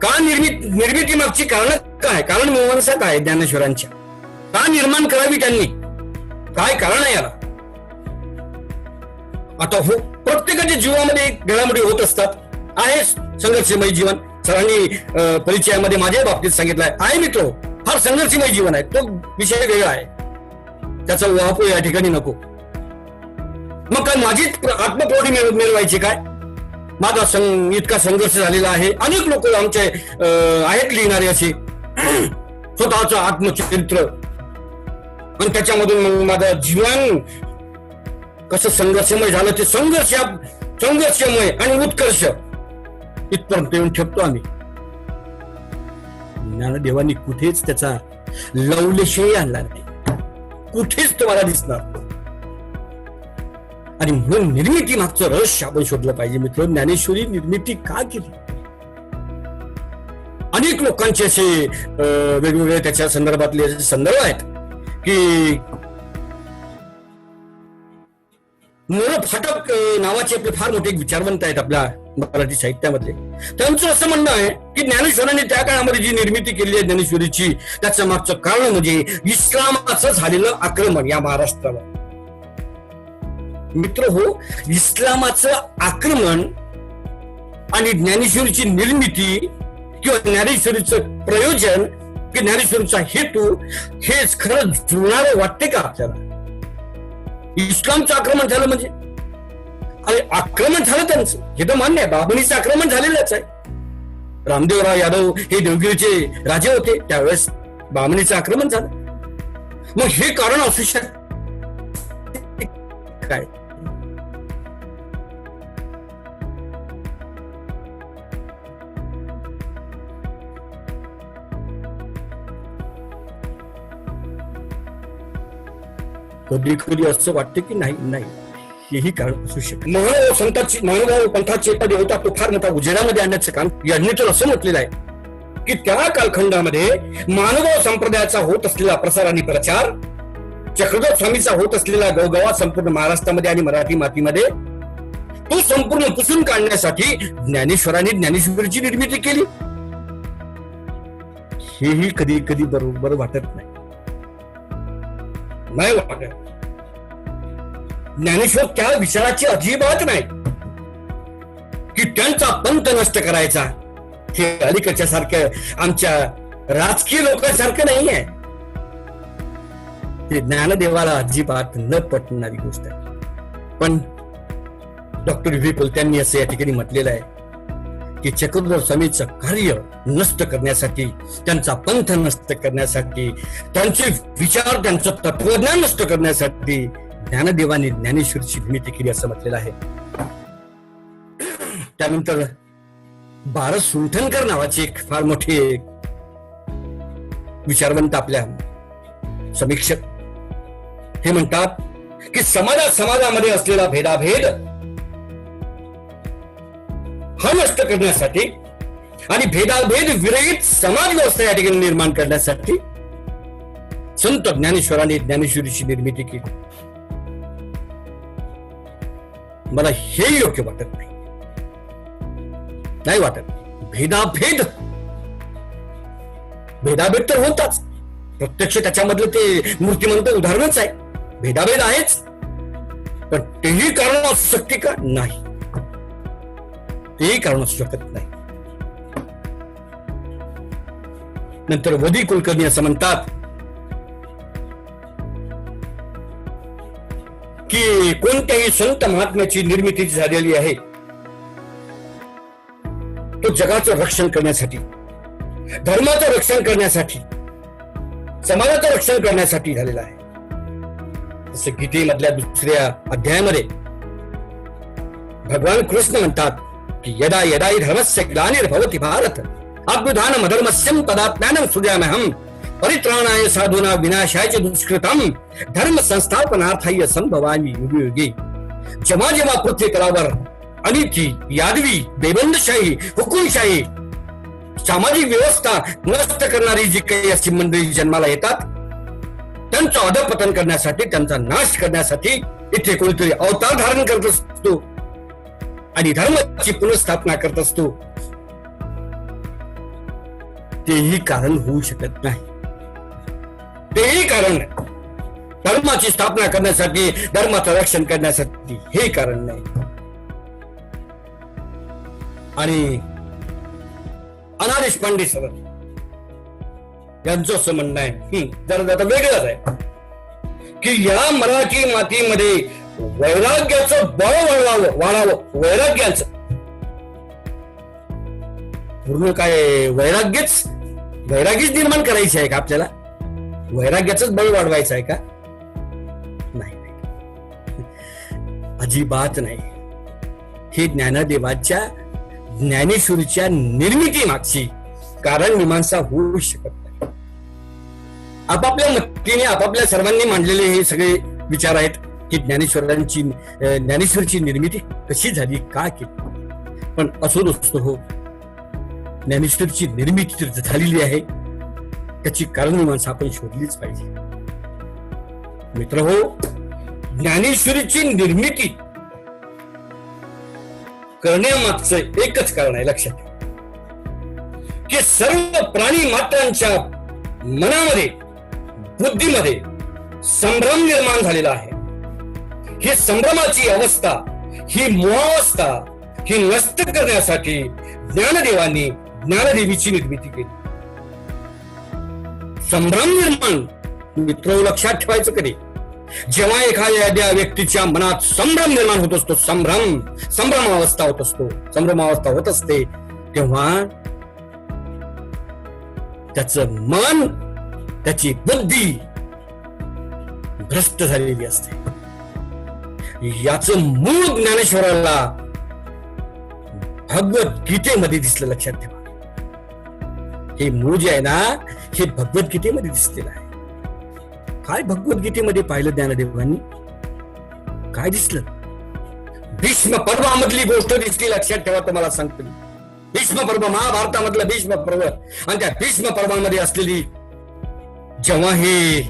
का निर्मिती मागची कारण काय? कारण मीमांसा काय ज्ञानेश्वरांच्या? का निर्माण करावी त्यांनी? काय कारण आहे याला? आता हो, प्रत्येकाच्या जीवामध्ये घडामोडी होत असतात. आहे संघर्षमय जीवन. सरांनी परिचयामध्ये माझ्या बाबतीत सांगितलंय. आहे मित्र, फार संघर्षमय जीवन आहे. तो विषय वेगळा आहे, त्याचा वापर या ठिकाणी नको. मग काय माझी आत्मप्रौढी मिळवायची काय? माझा इतका संघर्ष झालेला आहे. अनेक लोक आमचे आहेत लिहिणारे असे स्वतःचं आत्मचरित्र, आणि त्याच्यामधून मग माझं जीवन कसं संघर्षमय झालं ते संघर्षमय आणि उत्कर्ष इथपर्यंत येऊन ठेवतो आम्ही. ज्ञानदेवांनी कुठेच त्याचा लवलेशही आणला नाही, कुठेच तुम्हाला दिसणार. आणि म्हणून निर्मिती मागचं रहस्य आपण शोधलं पाहिजे मित्र. ज्ञानेश्वरी निर्मिती का केली? अनेक लोकांचे असे वेगवेगळे त्याच्या संदर्भातले संदर्भ आहेत की मोर फाटक नावाचे आपले फार मोठे विचारवंत आहेत आपल्या मराठी साहित्यामध्ये. त्यांचं असं म्हणणं आहे की ज्ञानेश्वरांनी त्या काळामध्ये जी निर्मिती केली आहे ज्ञानेश्वरीची, त्याचं मागचं कारण म्हणजे इस्लामाचं झालेलं आक्रमण या महाराष्ट्रावर. मित्र हो, इस्लामाचं आक्रमण आणि ज्ञानेश्वरीची निर्मिती किंवा ज्ञानेश्वरीचं प्रयोजन की ज्ञानेश्वरीचा हेतू हेच खरं जुळणारं वाटते का आपल्याला? इस्लामचं आक्रमण झालं म्हणजे अरे आक्रमण झालं त्यांचं, हे तर मान्य आहे. बाबणीचं आक्रमण झालेलंच आहे. रामदेवराव यादव हे देवगिरीचे राजे होते, त्यावेळेस बामणीचं आक्रमण झालं. मग हे कारण असू शकते काय? कधी कधी असं वाटतं की नाही हेही कारण असू शकते. महानुभाव पंथाचे एखादे होता तो फार मोठा उजेडामध्ये आणण्याचं काम यांनी तर असं म्हटलेलं आहे की त्या कालखंडामध्ये महानुभाव संप्रदायाचा होत असलेला प्रसार आणि प्रचार, चक्रधर स्वामीचा होत असलेला गवगवा संपूर्ण महाराष्ट्रामध्ये आणि मराठी मातीमध्ये तो संपूर्ण पुसून काढण्यासाठी ज्ञानेश्वरांनी ज्ञानेश्वरीची निर्मिती केली. हेही कधी कधी बरोबर वाटत नाही वाटत. ज्ञानेश्वर त्या विचाराची अजिबात नाही की त्यांचा पंथ नष्ट करायचा. हे अलीकडच्या सारखं आमच्या राजकीय लोकांसारखं नाही आहे. ते ज्ञानदेवाला अजिबात न पटणारी गोष्ट आहे. पण डॉक्टर व्ही कोलत्यांनी असं या ठिकाणी म्हटलेलं आहे की चक्रधर स्वामीचं कार्य नष्ट करण्यासाठी, त्यांचा पंथ नष्ट करण्यासाठी, त्यांचे विचार, त्यांचं तत्वज्ञान नष्ट करण्यासाठी ज्ञानदेवाने ज्ञानेश्वरीची निर्मिती केली असं म्हटलेलं आहे. त्यानंतर भारत सुंठणकर नावाचे एक फार मोठे विचारवंत आपल्या समीक्षक हे म्हणतात की समाजामध्ये असलेला भेदाभेद हा नष्ट करण्यासाठी आणि भेदाभेद विरहित समाज व्यवस्था या ठिकाणी निर्माण करण्यासाठी संत ज्ञानेश्वरांनी ज्ञानेश्वरीची निर्मिती केली. मला हे योग्य वाटत नाही वाटत. भेदाभेद तर होताच, प्रत्यक्ष त्याच्यामधलं ते मूर्तिमंत उदाहरणच आहे. भेदाभेद आहेच, पण तेही कारण असू शकते का? नाही, तेही कारण असू शकत नाही. नंतर वदी कुलकर्णी असं म्हणतात की कोणत्याही संत महात्म्याची निर्मिती झालेली आहे तो जगाचं रक्षण करण्यासाठी, धर्माचं रक्षण करण्यासाठी, समाजाचं रक्षण करण्यासाठी झालेला आहे. जसं गीतेमधल्या 2ऱ्या अध्यायामध्ये भगवान कृष्ण म्हणतात की यदा यदा हि धर्मस्य ग्लानिर्भवति भारत अभ्युत्थानम् अधर्मस्य तदात्म्यानं सृजाम्यहम् परित्राणाय साधूनां विनाशाय च दुष्कृतम् धर्म संस्थापनार्थाय संभवामि युगे युगे. जेव्हा जेव्हा पृथ्वी तलावर अनिती, यादवी, बेबंदशाही, हुकुमशाही, सामाजिक व्यवस्था नष्ट करणारी जी काही अशी मंडळी जन्माला येतात, त्यांचं अधपतन करण्यासाठी, त्यांचा नाश करण्यासाठी इथे कोणीतरी अवतार धारण करत असतो आणि धर्माची पुनर्स्थापना करत असतो. तेही कारण होऊ शकत नाही. तेही कारण नाही. धर्माची स्थापना करण्यासाठी, धर्माचं रक्षण करण्यासाठी हे कारण नाही. आणि अना देशपांडे सर यांचं असं म्हणणं आहे, जरा वेगळंच आहे, की या मराठी मातीमध्ये वैराग्याचं बळ वाढावं. वैराग्याचं पूर्ण काय वैरागीच निर्माण करायची आहे का आपल्याला? वैराग्याचंच बळ वाढवायचं आहे का? नाही, अजिबात नाही. हे ज्ञानदेवाच्या, ज्ञानेश्वरीच्या निर्मिती मागची कारण मीमांसा होऊ शकत नाही. आपापल्या मतीने, आपापल्या सर्वांनी मांडलेले हे सगळे विचार आहेत की ज्ञानेश्वरीची निर्मिती कशी झाली, का केली. पण असो दोस्तो हो, ज्ञानेश्वरीची निर्मिती झालेली आहे, त्याची कारण मीमांसा आपण शोधलीच पाहिजे. मित्र हो, ज्ञानेश्वरीची निर्मिती करण्यामागचं एकच कारण आहे, लक्षात ठेवा, की सर्व प्राणी मात्रांच्या मनामध्ये, बुद्धीमध्ये संभ्रम निर्माण झालेला आहे. ही संभ्रमाची अवस्था, ही मोहावस्था, ही नष्ट करण्यासाठी ज्ञानदेवांनी ज्ञानदेवीची निर्मिती केली. संभ्रम निर्माण, मित्र लक्षात ठेवायचं कधी, जेव्हा एखाद्या व्यक्तीच्या मनात संभ्रम निर्माण होत असतो, संभ्रमावस्था होत असते, तेव्हा त्याचं मन, त्याची बुद्धी भ्रष्ट झालेली असते. याचं मूळ ज्ञानेश्वराला भगवद्गीतेमध्ये दिसलं, लक्षात ठेवा. हे मूळ जे आहे ना, हे भगवद्गीतेमध्ये दिसलेलं आहे. काय भगवद्गीतेमध्ये पाहिलं ज्ञानदेवांनी? काय दिसलं? भीष्म पर्वामधली गोष्ट दिसली, लक्षात ठेवा. तुम्हाला सांगतो, भीष्म पर्व, महाभारतामधलं भीष्म पर्व, आणि त्या भीष्म पर्वामध्ये असलेली जेव्हा हे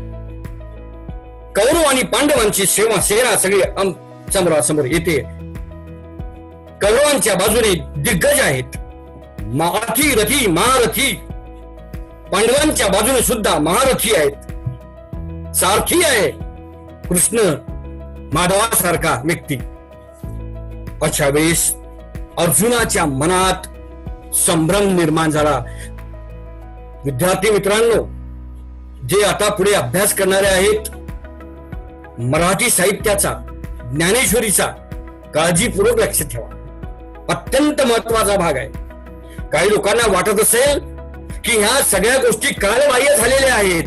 कौरव आणि पांडवांची सेना सगळी समोरासमोर येते. कौरवांच्या बाजूने दिग्गज आहेत, रथी, महारथी. पांडवांच्या बाजूने सुद्धा महारथी आहेत, सारथी आहे कृष्ण, माधवासारखा व्यक्ती. अशा वेळेस अर्जुनाच्या मनात संभ्रम निर्माण झाला. विद्यार्थी मित्रांनो, जे आता पुढे अभ्यास करणारे आहेत, मराठी साहित्याचा, ज्ञानेश्वरीचा काळजीपूर्वक लक्ष ठेवा. अत्यंत महत्वाचा भाग आहे. काही लोकांना वाटत असेल की ह्या सगळ्या गोष्टी कालबाह्य झालेल्या आहेत,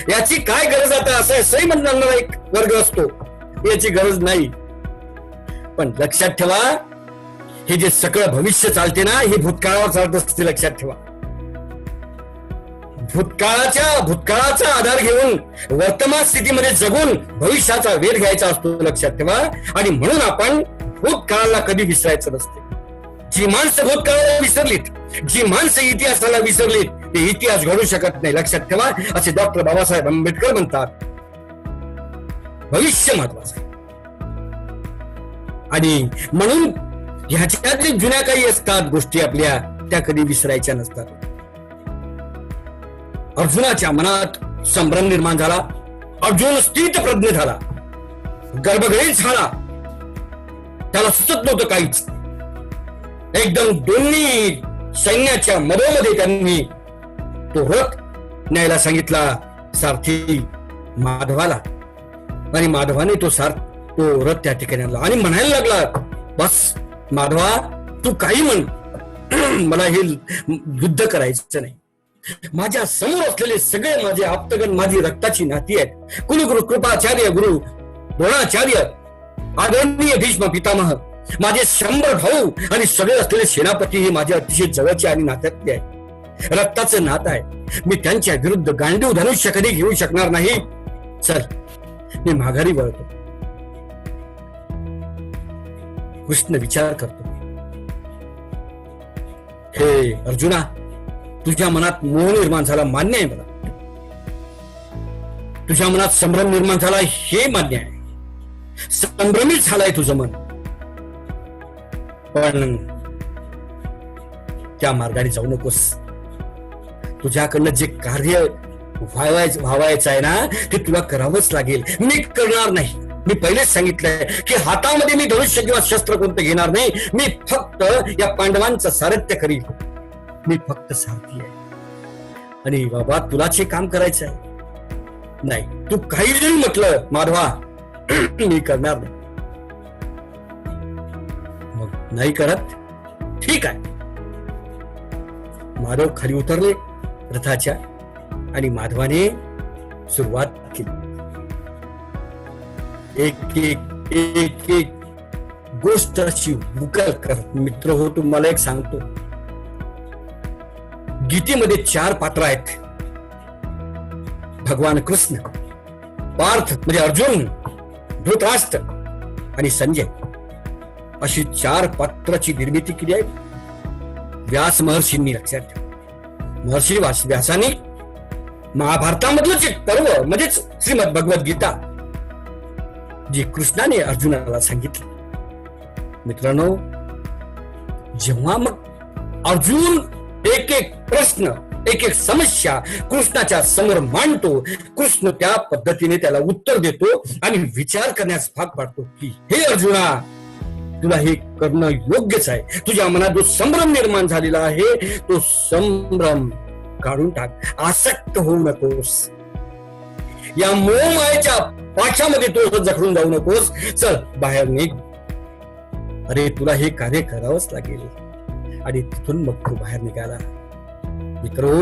याची काय गरज आता, असंही म्हणणारा एक वर्ग असतो. याची गरज नाही. पण लक्षात ठेवा, हे जे सगळं भविष्य चालते ना, हे भूतकाळावर चालत असते, लक्षात ठेवा. भूतकाळाचा आधार घेऊन वर्तमान स्थितीमध्ये जगून भविष्याचा वेध घ्यायचा असतो, लक्षात ठेवा. आणि म्हणून आपण भूतकाळाला कधी विसरायचं नसते. जी माणसं भूतकाळाला विसरलीत, जी माणसं इतिहासाला विसरलीत, ते इतिहास घडू शकत नाही, लक्षात ठेवा. असे डॉक्टर बाबासाहेब आंबेडकर म्हणतात. भविष्य महत्वाचं आहे. आणि म्हणून ह्याच्यातले जुन्या काही असतात गोष्टी आपल्या, त्या कधी विसरायच्या नसतात. अर्जुनाच्या मनात संभ्रम निर्माण झाला. अर्जुन स्थितप्रज्ञ झाला, गर्भगृहीत झाला. त्याला सुचत नव्हतं काहीच. एकदम दोन्ही सैन्याच्या मधोमध्ये त्यांनी तो रथ न्यायला सांगितला सारथी माधवाला, आणि माधवाने तो तो रथ त्या ठिकाणी आणला आणि म्हणायला लागला, बस माधवा तू काही म्हण, मला हे युद्ध करायचं नाही. माझ्या समोर असलेले सगळे माझे आप्तगण, माझी रक्ताची नाती आहेत. कुलगुरु कृपाचार्य, गुरु द्रोणाचार्य, आदरणीय भीष्म पितामह, माझे 100 भाऊ आणि सगळे असलेले सेनापती हे माझे अतिशय जवळचे आणि नात्यातले आहेत. रक्ताचं नातं आहे. मी त्यांच्या विरुद्ध गांडीव धनुष्य कधी घेऊ शकणार नाही. चल मी माघारी वळतो. कृष्ण विचार करतो, हे अर्जुना, तुझ्या मनात मोह निर्माण झाला मान्य आहे मला. तुझ्या मनात संभ्रम निर्माण झाला हे मान्य आहे. संभ्रमित झालाय तुझं मन, पण त्या मार्गाने जाऊ नकोस. तुझ्याकडनं जे कार्य व्हावायचं आहे ना ते तुला करावंच लागेल. मी करणार नाही. मी पहिलेच सांगितलंय की हातामध्ये मी धनुष्य किंवा शस्त्र कोणतं घेणार नाही. मी फक्त या पांडवांचं सारथ्य करील. मी फक्त सारथी आहे. आणि बाबा तुलाच हे काम करायचं आहे. नाही, तू काही जरी म्हटलं माधवा मी करणार नाही. मग नाही करत, ठीक आहे. माधव खाली उतरले रथाच्या आणि माधवाने सुरुवात केली. एक एक एक एक गोष्ट अशी उकल कर. मित्र हो, तुम्हाला एक सांगतो, गीतेमध्ये 4 पात्र आहेत. भगवान कृष्ण, पार्थ म्हणजे अर्जुन, धृतराष्ट्र आणि संजय, अशी 4 पात्राची निर्मिती केली आहे व्यास महर्षींनी. लक्षात ठेवा, महर्षी व्यासाने महाभारतामधलंच एक पर्व म्हणजेच श्रीमद भगवद्गीता जी कृष्णाने अर्जुनाला सांगितली. मित्रांनो, जेव्हा मग अर्जुन एक एक प्रश्न, एक एक समस्या कृष्णाच्या समोर मांडतो, कृष्ण त्या पद्धतीने त्याला उत्तर देतो आणि विचार करण्यास भाग पाडतो की हे अर्जुना, तुला हे करणं योग्यच आहे. तुझ्या मनात जो संभ्रम निर्माण झालेला आहे तो संभ्रम काढून टाक. आसक्त होऊ नकोस. या मोहमायेच्या पाशामध्ये तो जखडून जाऊ नकोस. चल बाहेर निघ. अरे तुला हे कार्य करावंच लागेल. आणि तिथून मग तो बाहेर निघाला. मित्रो,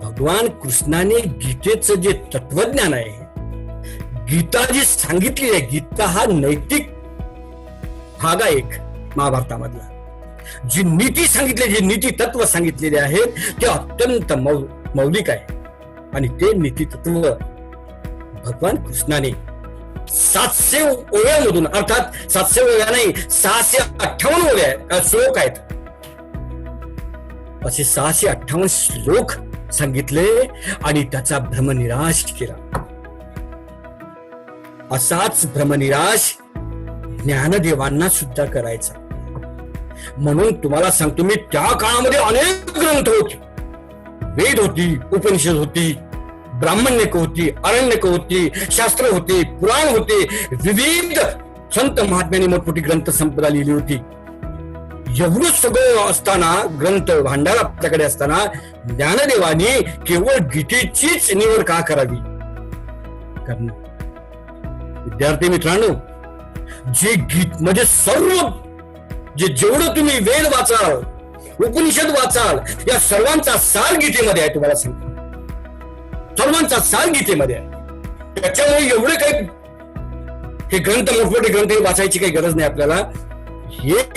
भगवान कृष्णाने गीतेचं जे तत्वज्ञान आहे, गीता जी सांगितली आहे, गीता हा नैतिक भाग आहे एक महाभारतामधला. जी नीती सांगितली, जे नीती तत्व सांगितलेले आहेत ते अत्यंत मौलिक आहे. आणि ते नीती तत्व भगवान कृष्णाने 700 ओव्यामधून, अर्थात 700 ओव्या नाही, 658 ओव्या श्लोक आहेत, असे 658 श्लोक सांगितले आणि त्याचा भ्रमनिराश केला. असाच भ्रमनिराश ज्ञानदेवांना सुद्धा करायचा. म्हणून तुम्हाला सांगतो मी, त्या काळामध्ये अनेक ग्रंथ होते. वेद होती, उपनिषद होती, ब्राह्मण्यक होती, अरण्यक होती, शास्त्र होते, पुराण होते, विविध संत महात्म्यांनी मोठमोठी ग्रंथ संपदा लिहिली होती. एवढं सगळं असताना, ग्रंथ भांडार आपल्याकडे असताना, ज्ञानदेवानी केवळ गीतेचीच निवड का करावी? कारण विद्यार्थी मित्रांनो, जे गीत म्हणजे सर्व, जेवढं तुम्ही वेद वाचाल, उपनिषद वाचाल, या सर्वांचा सार गीतेमध्ये आहे. तुम्हाला सांगतो, सर्वांचा सार गीतेमध्ये आहे. त्याच्यामुळे एवढे काही हे ग्रंथ, मोठमोठे ग्रंथ वाचायची काही गरज नाही आपल्याला.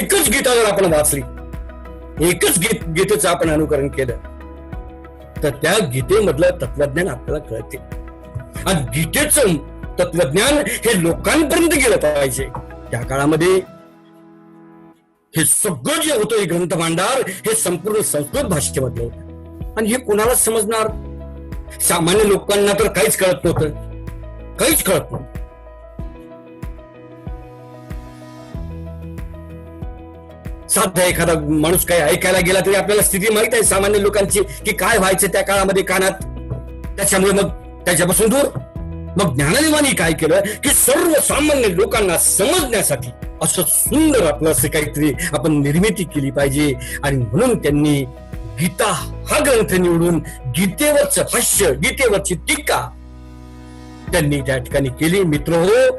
एकच गीता जर आपण वाचली, एकच गीतेचं आपण अनुकरण केलं तर त्या गीतेमधलं तत्वज्ञान आपल्याला कळते. आणि गीतेचं तत्वज्ञान हे लोकांपर्यंत गेलं पाहिजे. त्या काळामध्ये हे सगळं जे होतं, हे ग्रंथ भांडार, हे संपूर्ण संस्कृत भाषेमधलं होतं. आणि हे कोणाला समजणार? सामान्य लोकांना तर काहीच कळत नव्हतं, काहीच कळत नव्हतं. साधा एखादा माणूस काय ऐकायला गेला तरी आपल्याला स्थिती माहित आहे सामान्य लोकांची, की काय व्हायचं त्या काळामध्ये कानात. त्याच्यामुळे मग त्याच्यापासून दूर. मग ज्ञानदेवानी काय केलं की सर्वसामान्य लोकांना समजण्यासाठी असं सुंदर आपलं असं काहीतरी आपण निर्मिती केली पाहिजे. आणि म्हणून त्यांनी गीता हा ग्रंथ निवडून गीतेवरचं भाष्य, गीतेवरची टीका त्यांनी त्या ठिकाणी केली. मित्र हो,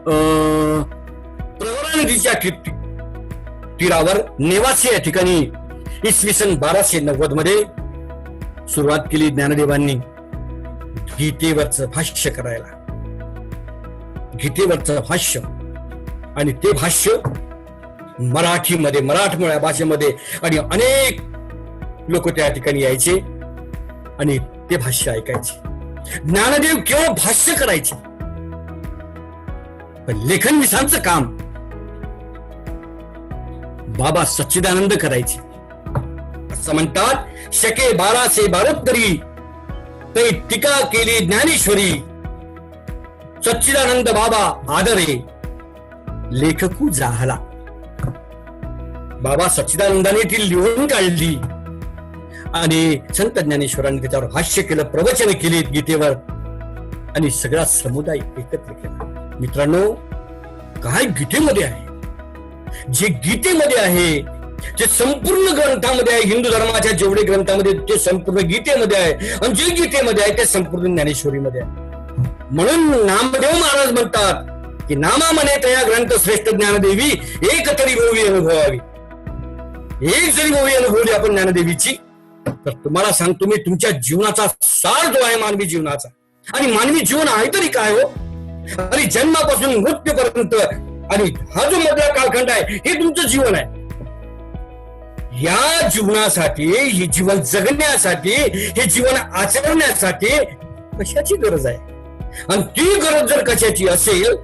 प्रवरा नदीच्या तीरावर नेवासे या ठिकाणी इसवी सन 1290 मध्ये सुरुवात केली ज्ञानदेवांनी गीतेवरचं भाष्य करायला. गीतेवरचं भाष्य, आणि ते भाष्य मराठीमध्ये, मराठमोळ्या भाषेमध्ये, आणि अनेक लोक त्या ठिकाणी यायचे आणि ते भाष्य ऐकायचे. ज्ञानदेव केवळ भाष्य करायचे, पण लेखन विसांचं काम बाबा सच्चिदानंद करायचे. असं म्हणतात, शके 1272 तै टीका केली ज्ञानेश्वरी, सच्चिदानंद बाबा आदरे लेखकू जाहला. बाबा सच्चिदानंदाने ती लिहून काढली आणि संत ज्ञानेश्वरांनी त्याच्यावर भाष्य केलं, प्रवचन केली गीतेवर, आणि सगळा समुदाय एकत्र केला. मित्रांनो, काय गीतेमध्ये आहे, जे गीतेमध्ये आहे, जे संपूर्ण ग्रंथामध्ये आहे, हिंदू धर्माच्या जेवढे ग्रंथामध्ये ते संपूर्ण गीतेमध्ये आहे, आणि जे गीतेमध्ये आहे ते संपूर्ण ज्ञानेश्वरीमध्ये आहे. म्हणून नामदेव महाराज म्हणतात की नामा म्हणे तया ग्रंथ श्रेष्ठ ज्ञानदेवी, एक तरी ओवी अनुभवावी. एक जरी ओवी अनुभवली आपण ज्ञानदेवीची, तर तुम्हाला सांगतो मी, तुमच्या जीवनाचा सार जो आहे मानवी जीवनाचा, आणि मानवी जीवन आहे तरी काय हो, आणि जन्मापासून मृत्यूपर्यंत, आणि हा जो मधला कालखंड आहे हे तुमचं जीवन आहे. या जीवनासाठी, हे जीवन जगण्यासाठी, हे जीवन आचरण्यासाठी कशाची गरज आहे, आणि ती गरज जर कशाची असेल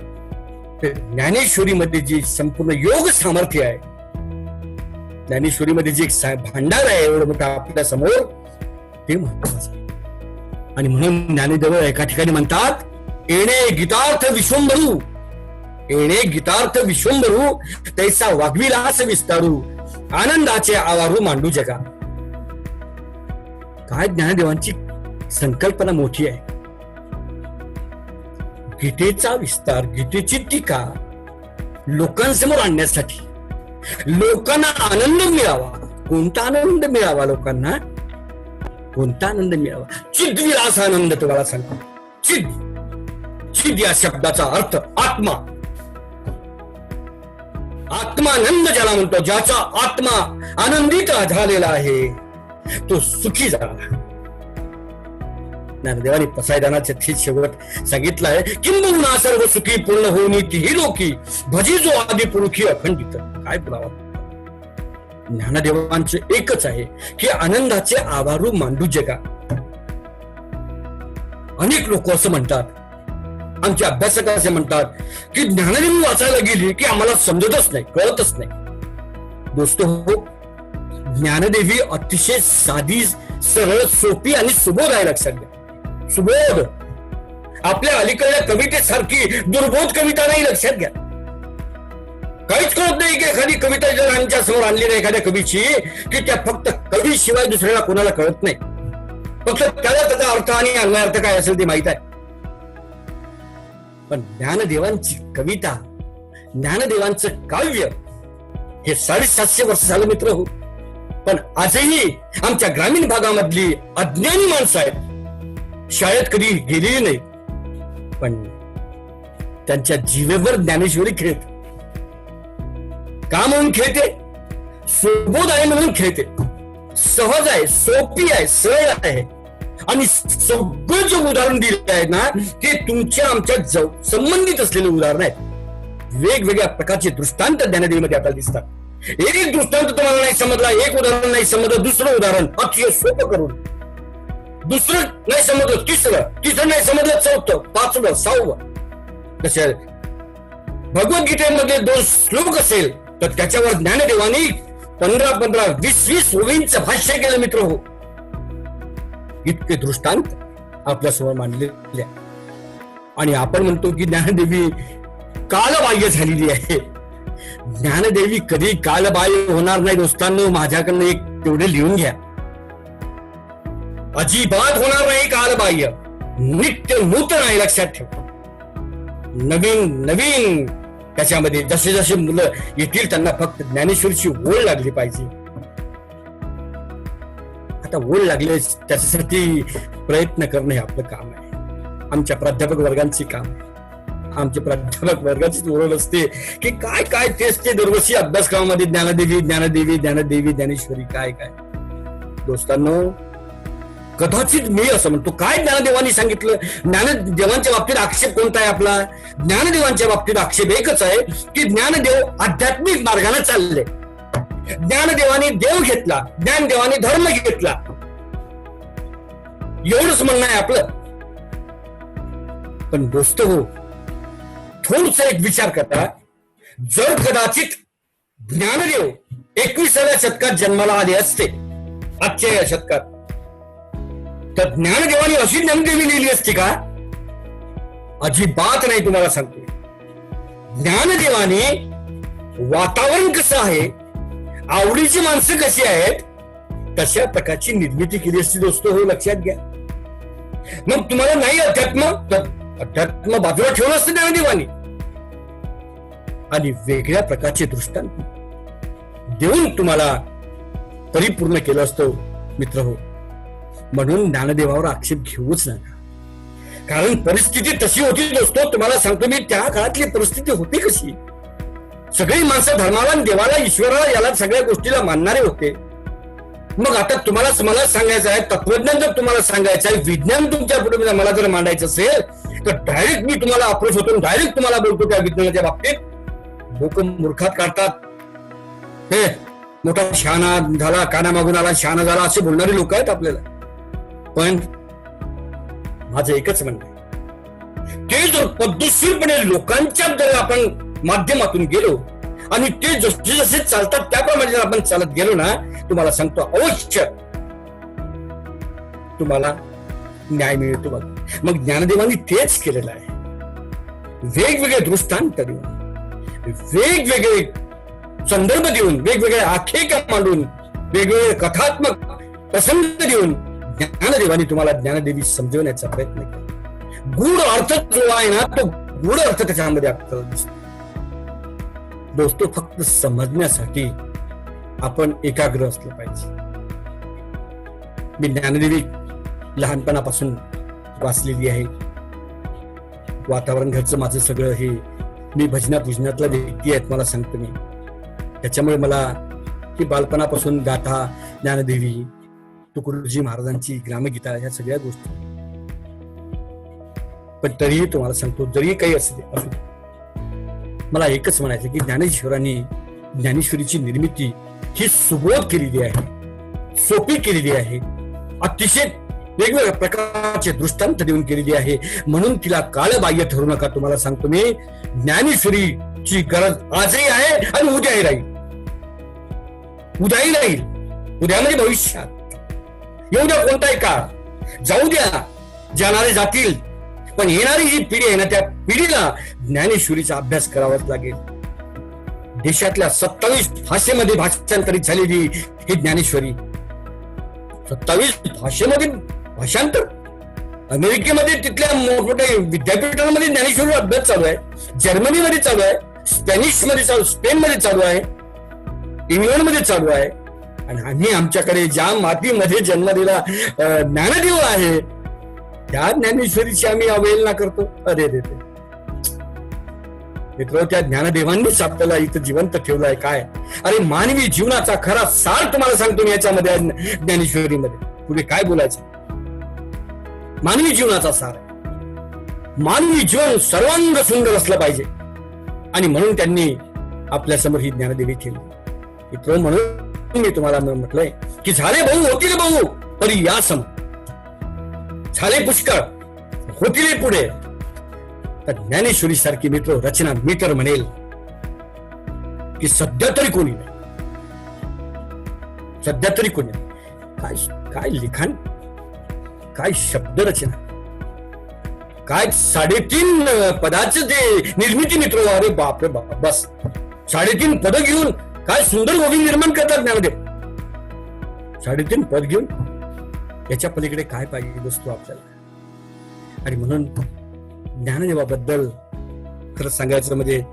तर ज्ञानेश्वरीमध्ये जी संपूर्ण योग सामर्थ्य आहे, ज्ञानेश्वरीमध्ये जे भांडार आहे एवढं मोठं आपल्या समोर, ते महत्वाचं आहे. आणि म्हणून ज्ञानदेव एका ठिकाणी म्हणतात, येणे गीतार्थ विश्वंभरू, येणे गीतार्थ विश्वंभरू, तैसा वाग्विलास विस्तारू, आनंदाचे आवारू मांडू जगा. काय ज्ञानदेवांची संकल्पना मोठी आहे. गीतेचा विस्तार, गीतेची टीका लोकांसमोर आणण्यासाठी, लोकांना आनंद मिळावा. कोणता आनंद मिळावा लोकांना, कोणता आनंद मिळावा? चिद्विलास आनंद. तुम्हाला सांगतो, चिद, चिद या शब्दाचा अर्थ आत्मा. आत्मानंद ज्याला म्हणतो, ज्याचा आत्मा आनंदित झालेला आहे तो सुखी झाला. ज्ञानदेवानी पसायदानाचे थेट शेवट सांगितलं आहे, किंबहुना सर्व सुखी पूर्ण होऊन तीही लोकी, भजी जो आदी पुरुषी अखंडित. काय पुरावा? ज्ञानदेवांचं एकच आहे की आनंदाचे आवारू मांडू जगा. अनेक लोक असं म्हणतात, आमचे अभ्यासक असे म्हणतात की ज्ञानदेवी वाचायला गेली की आम्हाला समजतच नाही, कळतच नाही. दोस्तो हो, ज्ञानदेवी अतिशय साधी, सरळ, सोपी आणि सुबोध आहे. लक्षात घ्या, सुबोध. आपल्या अलीकडल्या कवितेसारखी दुर्बोध कविता नाही. लक्षात घ्या, काहीच कळत नाही की एखादी कविता जर आमच्या समोर आणली नाही एखाद्या कवीची, की त्या फक्त कवी शिवाय दुसऱ्याला कोणाला कळत नाही. फक्त त्याला त्याचा अर्थ आणि अन्वयार्थ काय असेल ते माहित आहे. पण ज्ञानदेवांची कविता, ज्ञानदेवांचं काव्य हे 750 वर्ष झालं मित्र हो. पण आजही आमच्या ग्रामीण भागामधली अज्ञानी माणसं आहेत, शाळेत कधी गेलेली नाही, पण त्यांच्या जीवेवर ज्ञानेश्वरी खेळते. का म्हणून खेळते? सुबोध आहे म्हणून खेळते. सहज आहे, सोपी आहे, सरळ आहे, आणि सगळं जे उदाहरण दिले आहे ना ते तुमच्या आमच्या संबंधित असलेले उदाहरण आहेत. वेगवेगळ्या प्रकारचे दृष्टांत ज्ञानदेवीमध्ये आपल्याला दिसतात. एक दृष्टांत तुम्हाला नाही समजला, एक उदाहरण नाही समजलं, दुसरं उदाहरण अतिशय सोपं करून, दुसरं नाही समजलं तिसरं, तिसरं नाही समजलं चौथं, 5वं, 6वं. तसे भगवद्गीतेमध्ये 2 श्लोक असेल तर त्याच्यावर ज्ञानदेवानी 15-15, 20-20 ओवींचं भाष्य केलं मित्र हो. इतके दृष्टांत आपल्यासमोर मांडलेले. आणि आपण म्हणतो की ज्ञानदेवी कालबाह्य झालेली आहे. ज्ञानदेवी कधी कालबाह्य होणार नाही दोस्तांनो. माझ्याकडनं एक तेवढे लिहून घ्या, अजिबात होणार नाही कालबाह्य. नित्य नूतन आहे, लक्षात ठेवा. नवीन नवीन त्याच्यामध्ये जसे जसे मुलं येतील त्यांना फक्त ज्ञानेश्वरीची ओढ लागली पाहिजे. आता ओढ लागले त्याच्यासाठी प्रयत्न करणं हे आपलं काम आहे, आमच्या प्राध्यापक वर्गांचे काम आहे. आमचे प्राध्यापक वर्गाचीच ओरड असते की काय काय तेच ते दरवर्षी अभ्यासक्रमामध्ये ज्ञानदेवी ज्ञानदेवी ज्ञानदेवी ज्ञानेश्वरी काय काय. दोस्तांनो, कदाचित मी असं म्हणतो, काय ज्ञानदेवांनी सांगितलं? ज्ञानदेवांच्या बाबतीत आक्षेप कोणता आहे आपला? ज्ञानदेवांच्या बाबतीत आक्षेप एकच आहे की ज्ञानदेव आध्यात्मिक मार्गाने चालले. ज्ञानदेवाने देव घेतला, ज्ञानदेवाने धर्म घेतला, एवढंच म्हणणं आहे आपलं. पण दोस्त हो, थोडस एक विचार करा, जर कदाचित ज्ञानदेव 21व्या शतकात जन्माला आले असते, आजच्या या शतकात, तर ज्ञानदेवानी अशी ज्ञानदेवी लिहिली असती का? अजिबात नाही. तुम्हाला सांगतो, ज्ञानदेवाने वातावरण कसं आहे, आवडीची माणसं कशी आहेत, तशा प्रकारची निर्मिती केली असती दोस्त हो, लक्षात घ्या. मग तुम्हाला नाही अध्यात्म, तर अध्यात्म बाजूला ठेवलं असतं ज्ञानदेवानी आणि वेगळ्या प्रकारचे दृष्टांत देऊन तुम्हाला परिपूर्ण केलं असतं मित्र हो. म्हणून ज्ञानदेवावर आक्षेप घेऊच नका, कारण परिस्थिती तशी होती दोस्तो. तुम्हाला सांगतो मी, त्या काळातली परिस्थिती होती कशी. सगळी माणसं धर्माला, देवाला, ईश्वराला, याला सगळ्या गोष्टीला मानणारे होते. मग आता तुम्हाला मला सांगायचं आहे, तत्वज्ञान जर तुम्हाला सांगायचं आहे, विज्ञान तुमच्या पुढे मला जर मांडायचं असेल, तर डायरेक्ट मी तुम्हाला अप्रोच होतो, डायरेक्ट तुम्हाला बोलतो त्या विज्ञानाच्या बाबतीत. लोक मूर्खात काढतात, हे मोठा शहाणा झाला, कानामागून आला, शहाणा झाला, असे बोलणारे लोक आहेत आपल्याला. पण माझं एकच म्हणणं आहे, ते जर पद्धतशीरपणे लोकांच्या जर आपण माध्यमातून गेलो आणि ते जसे जसे चालतात त्याप्रमाणे जर आपण चालत गेलो ना, तुम्हाला सांगतो अवश्य तुम्हाला न्याय मिळतो. बघ, मग ज्ञानदेवांनी तेच केलेलं आहे. वेगवेगळे दृष्टांत देऊन, वेगवेगळे संदर्भ देऊन, वेगवेगळे आख्यायिका मांडून, वेगवेगळे कथात्मक प्रसंग देऊन ज्ञानदेवानी तुम्हाला ज्ञानदेवी समजवण्याचा प्रयत्न केला. गूढ अर्थ जो आहे ना, तो गूढ अर्थ त्याच्यामध्ये आपल्याला दिसतो. दोस्तो, फक्त समजण्यासाठी आपण एकाग्र असलं पाहिजे. मी ज्ञानदेवी लहानपणापासून वाचलेली आहे. वातावरण घरचं माझं सगळं हे, मी भजनातला व्यक्ती आहेत, मला सांगतो मी. त्याच्यामुळे मला की बालपणापासून गाथा, ज्ञानदेवी, तुकडोजी महाराजांची ग्रामगीता, ह्या सगळ्या गोष्टी. पण तरीही तुम्हाला सांगतो, जरी काही असू दे, मला एकच म्हणायचं की ज्ञानेश्वरांनी ज्ञानेश्वरीची निर्मिती ही सुबोध केलेली आहे, सोपी केलेली आहे, अतिशय वेगवेगळ्या प्रकारचे दृष्टांत देऊन केलेली आहे. म्हणून तिला काळबाह्य ठरू नका. तुम्हाला सांगतो मी, ज्ञानेश्वरीची गरज आजही आहे आणि उद्याही राहील. उद्याही राहील, उद्या म्हणजे भविष्यात. येऊ द्या कोणताही काळ, जाऊ द्या, जाणारे जातील, पण येणारी जी पिढी आहे ना, त्या पिढीला ज्ञानेश्वरीचा अभ्यास करावाच लागेल. देशातल्या 27 भाषेमध्ये भाषांतरित झालेली ही ज्ञानेश्वरी, 27 भाषेमध्ये भाषांतर. अमेरिकेमध्ये तिथल्या मोठमोठ्या विद्यापीठांमध्ये ज्ञानेश्वरी अभ्यास चालू आहे, जर्मनीमध्ये चालू आहे, स्पॅनिश मध्ये चालू, स्पेन मध्ये चालू आहे, इंग्लंड मध्ये चालू आहे. आणि आम्ही आमच्याकडे ज्या मातीमध्ये जन्म दिला ज्ञानदेव आहे, त्या ज्ञानेश्वरीची आम्ही अवहेलना करतो. अरे रे मित्र, त्या ज्ञानदेवांनीच आपल्याला इथं जिवंत ठेवलंय. काय अरे, मानवी जीवनाचा खरा सार तुम्हाला सांगतो मी याच्यामध्ये, ज्ञानेश्वरीमध्ये. पुढे काय बोलायचं? मानवी जीवनाचा सार. मानवी जीवन सर्वांग सुंदर असलं पाहिजे, आणि म्हणून त्यांनी आपल्या समोर ही ज्ञानदेवी ठेवली. मित्र, म्हणून मी तुम्हाला म्हटलंय की झाले भाऊ होतील भाऊ तरी या सम, झाले पुष्कळ होतील पुढे. तर ज्ञानेश्वरी सारखी मित्र रचना मीटर म्हणेल की सध्या तरी कोणी नाही, सध्या तरी कोणी नाही. काय काय लिखाण, काय शब्द रचना, काय 3.5 पदाचं जे निर्मिती मित्र. अरे बापरे बाप, बस 3.5 पद घेऊन काय सुंदर गोविंद निर्माण करतात ज्ञानदेव. 3.5 पद घेऊन याच्या पलीकडे काय पाहिजे दोस्तो आपल्याला. आणि म्हणून ज्ञानदेवाबद्दल खरं सांगायचं म्हणजे,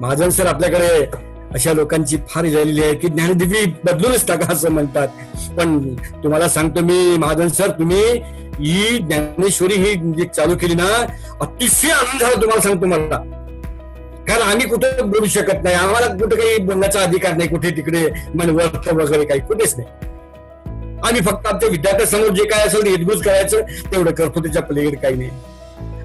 महाजन सर आपल्याकडे अशा लोकांची फार झालेली आहे की ज्ञानदेवी बदलूनच टाका असं म्हणतात. पण तुम्हाला सांगतो मी महाजन सर, तुम्ही ही ज्ञानेश्वरी ही जी चालू केली ना, अतिशय आनंद झाला तुम्हाला सांगतो मला. कारण आम्ही कुठे बोलू शकत नाही, आम्हाला कुठे काही बोलण्याचा अधिकार नाही, कुठे तिकडे मनवर्त वगैरे काही कुठेच नाही. आम्ही फक्त आमच्या विद्यार्थ्यांसमोर जे काय असेल हितगुज करायचं तेवढं करतो, त्याच्या पलीकडे काही नाही.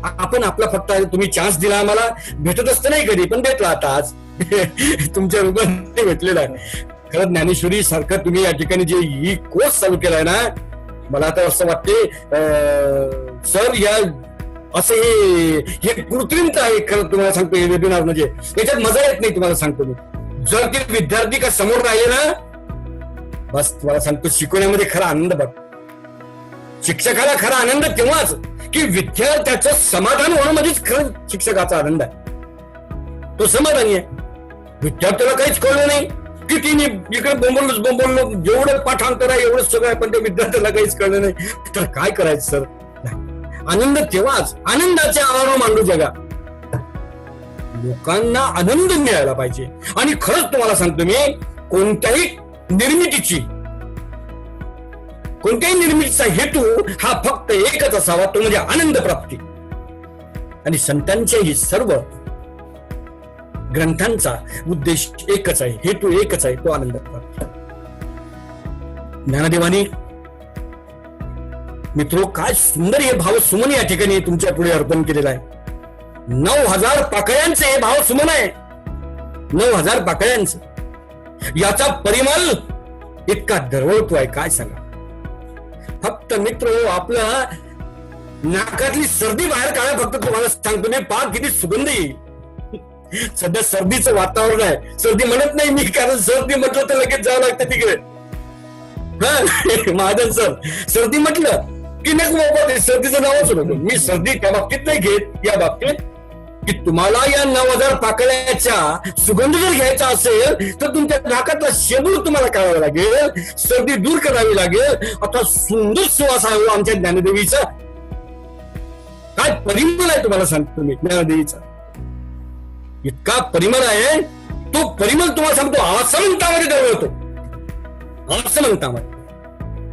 आपण आपला फक्त तुम्ही चान्स दिला आम्हाला, भेटत असतं नाही कधी, पण भेटला आता आज तुमच्या रूपाने भेटलेला आहे. खरं ज्ञानेश्वरी सारखं तुम्ही या ठिकाणी जे ही कोर्स चालू केलाय ना, मला आता असं वाटते सर या असं हे कृत्रिमता आहे. खरं तुम्हाला सांगतो हे वेबिनार म्हणजे याच्यात मजा येत नाही. तुम्हाला सांगतो मी, जर ते विद्यार्थी का समोर राहिले ना, बस तुम्हाला सांगतो शिकवण्यामध्ये खरा आनंद बघ. शिक्षकाला खरा आनंद तेव्हाच की विद्यार्थ्याचं समाधान होणं म्हणजेच खरं शिक्षकाचा आनंद आहे. तो समाधानी आहे. विद्यार्थ्याला काहीच कळलं नाही की तिने इकडे बोंबलो जेवढं पाठांतर आहे एवढं सगळं आहे, पण त्या विद्यार्थ्याला काहीच कळलं नाही, तर काय करायचं सर. आनंद तेव्हाच, आनंदाच्या आवार मांडू जगा. लोकांना आनंद मिळायला पाहिजे. आणि खरंच तुम्हाला सांगतो मी, कोणत्याही निर्मितीचा हेतू हा फक्त एकच असावा, तो म्हणजे आनंद प्राप्ती. आणि संतांच्याही सर्व ग्रंथांचा उद्देश एकच आहे, हेतू एकच आहे, तो आनंद प्राप्ती. ज्ञानदेवानी मित्रो काय सुंदर हे भाव सुमन या ठिकाणी तुमच्या पुढे अर्पण केलेलं आहे. 9,000 पाकळ्यांचे हे भाव सुमन आहे. 9,000 पाकळ्यांचं याचा परिमल इतका दरवळतो आहे, काय सांगा. फक्त मित्र आपल्या नाकातली सर्दी बाहेर काढा. फक्त तुम्हाला सांगतो मी, पाक किती सुगंध येईल. सध्या सर्दीचं वातावरण आहे. सर्दी म्हणत नाही मी, कारण सर्दी म्हटलं तर लगेच जावं लागतं तिकडे. महाजन सर, सर्दी म्हटलं की नको बाबा, ते सर्दीचं नावच नको. मी सर्दी त्या बाबतीत नाही घेत, या बाबतीत की तुम्हाला या 9,000 पाकळ्याचा सुगंध जर घ्यायचा असेल तर तुमच्या नाकातला शेंबूळ तुम्हाला काढावा लागेल, सर्दी दूर करावी लागेल. आता सुंदर सुवास आहे आमच्या ज्ञानदेवीचा. काय परिमळ आहे तुम्हाला सांगतो मी ज्ञानदेवीचा. इतका परिमळ आहे, तो परिमळ तुम्हाला सांगतो आसमंतामध्ये दरवळतो. आसमंतामध्ये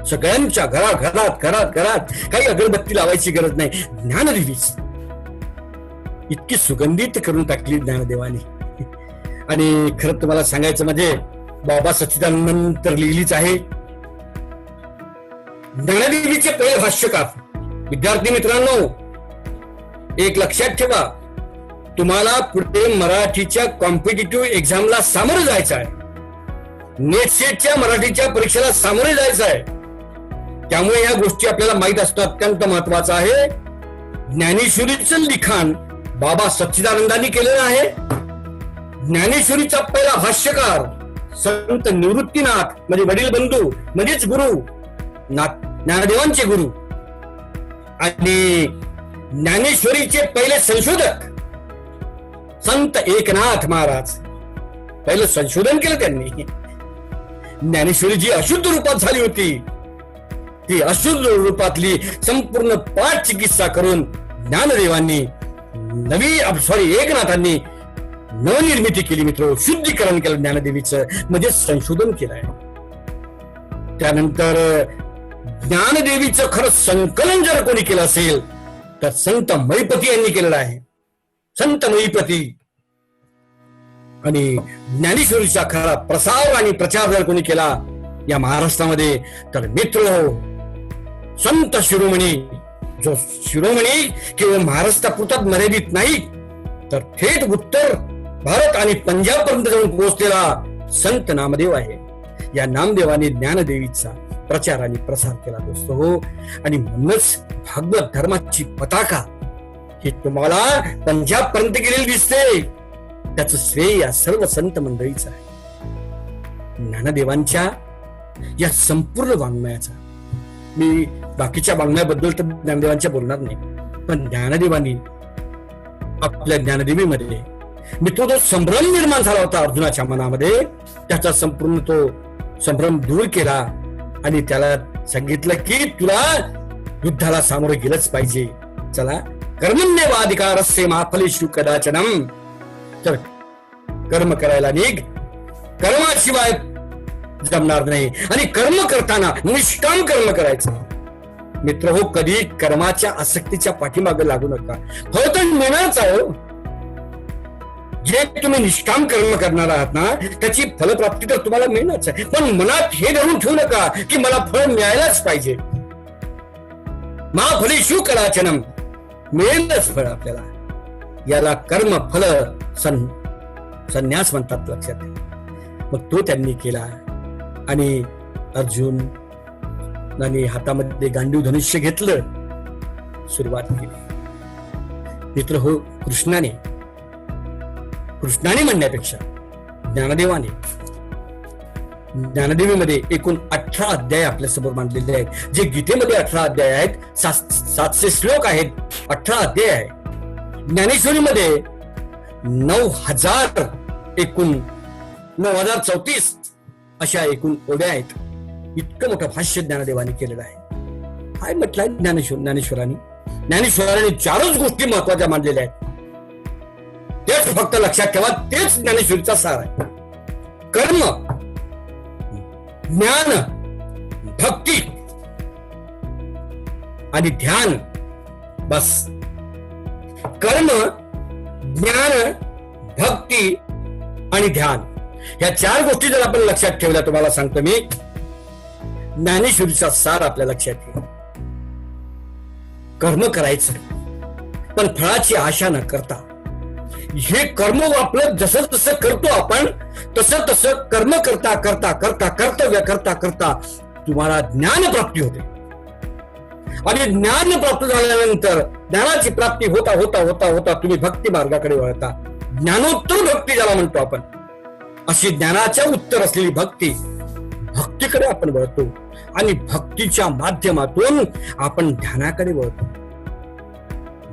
सगळ्यांच्या घरात काही अगरबत्ती लावायची गरज नाही. ज्ञानदेवीच इतकी सुगंधित करून टाकली ज्ञानदेवाने. आणि खरं तुम्हाला सांगायचं म्हणजे बाबा सच्चिदानंद तर लिहिलीच आहे. ज्ञानदेवीचे पहिले भाष्यकार. विद्यार्थी मित्रांनो, एक लक्षात ठेवा, तुम्हाला पुढे मराठीच्या कॉम्पिटिटिव्ह एक्झामला सामोरं जायचं आहे. नेट सेटच्या मराठीच्या परीक्षेला सामोरे जायचं आहे. त्यामुळे या गोष्टी आपल्याला माहित असणं अत्यंत महत्वाचं आहे. ज्ञानेश्वरीचं लिखाण बाबा सच्चिदानंदांनी केलेलं आहे. ज्ञानेश्वरीचा पहिला भाष्यकार संत निवृत्तीनाथ म्हणजे वडील बंधू म्हणजेच गुरु, ज्ञानदेवांचे गुरु. आणि ज्ञानेश्वरीचे पहिले संशोधक संत एकनाथ महाराज. पहिलं संशोधन केलं त्यांनी. ज्ञानेश्वरी जी अशुद्ध रूपात झाली होती, ती अशुद्ध रूपातली संपूर्ण पाठ चिकित्सा करून ज्ञानदेवांनी एकनाथांनी नवनिर्मिती केली. मित्र, शुद्धीकरण केलं ज्ञानदेवीचं, म्हणजे संशोधन केलंय. त्यानंतर ज्ञानदेवीचं खरं संकलन जर कोणी केलं असेल तर संत महिपती यांनी केलेलं आहे. संत महिपती. आणि ज्ञानेश्वरीचा खरा प्रसार आणि प्रचार जर कोणी केला या महाराष्ट्रामध्ये तर मित्र संत शिरोमणी, जो शिरोमणी केवळ महाराष्ट्रापुरता मर्यादित नाही तर थेट उत्तर भारत आणि पंजाब पर्यंत जाऊन पोहोचलेला संत नामदेव आहे. या नामदेवाने ज्ञानदेवीचा प्रचार आणि प्रसार केला दोस्त हो. आणि म्हणूनच भागवत धर्माची पताका ही तुम्हाला पंजाब पर्यंत गेलेली दिसते. त्याचं श्रेय या सर्व संत मंडळीचं आहे. ज्ञानदेवांच्या या संपूर्ण वाङ्मयाचा, मी बाकीच्या वाङ्मयाबद्दल तर ज्ञानदेवांच्या बोलणार नाही, पण ज्ञानदेवांनी आपल्या ज्ञानदेवीमध्ये मित्र जो संभ्रम निर्माण झाला होता अर्जुनाच्या मनामध्ये, त्याचा संपूर्ण तो संभ्रम दूर केला आणि त्याला सांगितलं की तुला युद्धाला सामोरे गेलंच पाहिजे. चला, कर्मण्येवाधिकारस्य मा फलेषु कदाचनम. तर कर्म करायला निघ कर्माशिवाय जमणार नाही. आणि कर्म करताना निष्काम कर्म करायचं. मित्र हो, कधी कर्माच्या आसक्तीच्या पाठीमागे लागू नका. फळ तर मिळणारच आहे. जे तुम्ही निष्काम कर्म करणार आहात ना, त्याची फलप्राप्ती तर तुम्हाला मिळणारच आहे. पण मनात हे धरून ठेवू नका की मला फळ मिळायलाच पाहिजे. महाफलेषु कदाचनम, मिळेलच फळ आपल्याला. याला कर्म फल संन्यास म्हणतात, लक्षात ठेवा. मग तो त्यांनी केला. आणि अर्जुन आणि हातामध्ये गांडीव धनुष्य घेतलं, सुरुवात केली. मित्र हो, कृष्णाने म्हणण्यापेक्षा ज्ञानदेवीमध्ये एकूण 18 अध्याय आपल्या समोर मांडलेले आहेत. जे गीतेमध्ये 18 अध्याय आहेत, 700 श्लोक आहेत, 18 अध्याय आहे. ज्ञानेश्वरीमध्ये 9000 एकूण 9034 अशा एकूण ओढ्या आहेत. इतकं मोठं भाष्य ज्ञानदेवाने केलेलं आहे. काय म्हटलंय ज्ञानेश्वरांनी 4च गोष्टी महत्वाच्या मानलेल्या आहेत. तेच फक्त लक्षात ठेवा, तेच ज्ञानेश्वरीचा सार आहे. कर्म, ज्ञान, भक्ती आणि ध्यान. बस. कर्म, ज्ञान, भक्ती आणि ध्यान, या 4 गोष्टी जर आपण लक्षात ठेवल्या, तुम्हाला सांगतो मी, ज्ञानेश्वरीचा सार आपल्या लक्षात येईल. कर्म करायचं, पण फळाची आशा न करता. हे कर्म आपलं जसं जसं करतो आपण, तसं तसं कर्म करता करता करता कर्तव्य करता करता तुम्हाला ज्ञान प्राप्ती होते. आणि ज्ञान प्राप्त झाल्यानंतर ज्ञानाची प्राप्ती होता होता होता होता तुम्ही भक्ती मार्गाकडे वळता. ज्ञानोत्तर भक्ती ज्याला म्हणतो आपण, अशी ज्ञानाच्या उत्तर असलेली भक्तीकडे आपण वळतो. आणि भक्तीच्या माध्यमातून आपण ध्यानाकडे वळतो.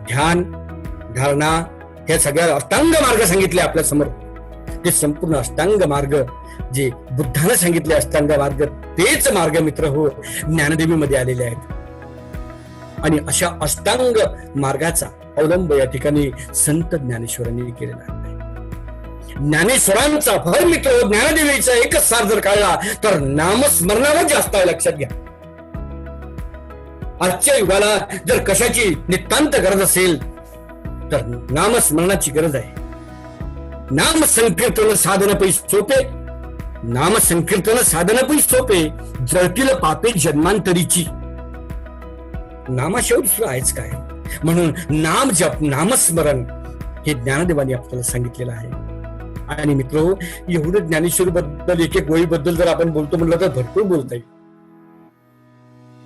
ध्यान, धारणा, हे सगळ्या अष्टांग मार्ग सांगितले आपल्या समोर. ते संपूर्ण अष्टांग मार्ग जे बुद्धाने सांगितले अष्टांग मार्ग, तेच मार्ग मित्र हो ज्ञानदेवीमध्ये आलेले आहेत. आणि अशा अष्टांग मार्गाचा अवलंब या ठिकाणी संत ज्ञानेश्वरांनी केलेला आहे. ज्ञानेश्वरांचा फळ मित्र हो, ज्ञानदेवीचा एकच सार जर काढला तर नामस्मरणावर जास्त आहे, लक्षात घ्या. आजच्या युगाला जर कशाची नितांत गरज असेल तर नामस्मरणाची गरज आहे. नाम संकीर्तन साधन पै सोपे, नाम संकीर्तन साधन पै सोपे, जळतील पापे जन्मांतरीची. नामाशिवाय दुसरं आहेच काय. म्हणून नाम जप, नामस्मरण हे ज्ञानदेवानी आपल्याला सांगितलेलं आहे. आणि मित्र, एवढं ज्ञानेश्वरी बद्दल एक एक वळीबद्दल जर आपण बोलतो म्हणलं तर भरपूर बोलता येईल,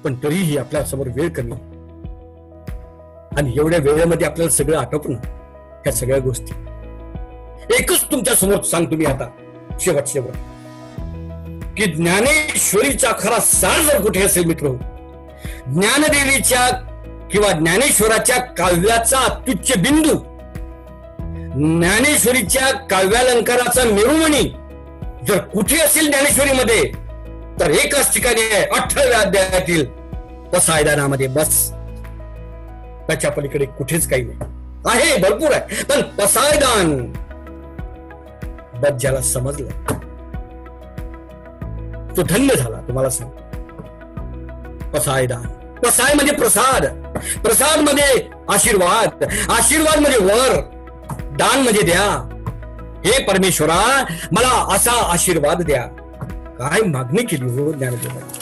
पण तरीही आपल्या समोर वेळ कमी. आणि एवढ्या वेळेमध्ये आपल्याला सगळं आटोपणं, ह्या सगळ्या गोष्टी एकच तुमच्या समोर सांगतो मी आता शेवट की ज्ञानेश्वरीचा खरा सार जर कुठे असेल मित्र, ज्ञानदेवीच्या किंवा ज्ञानेश्वराच्या काव्याचा अत्युच्च बिंदू, ज्ञानेश्वरीच्या काव्यालंकाराचा मेरुमणी जर कुठे असेल ज्ञानेश्वरीमध्ये, तर एकाच ठिकाणी आहे, 18व्या अध्यायातील पसायदानामध्ये. बस, त्याच्या पलीकडे कुठेच काही नाही. आहे, भरपूर आहे, पण पसायदान बस ज्याला समजलं तो धन्य झाला. तुम्हाला सांग, पसायदान, पसाय म्हणजे प्रसाद, प्रसाद म्हणजे आशीर्वाद, आशीर्वाद म्हणजे वर, दान म्हणजे द्या. हे परमेश्वरा, मला असा आशीर्वाद द्या. काय मागणी केली हो ज्ञानदेवाने.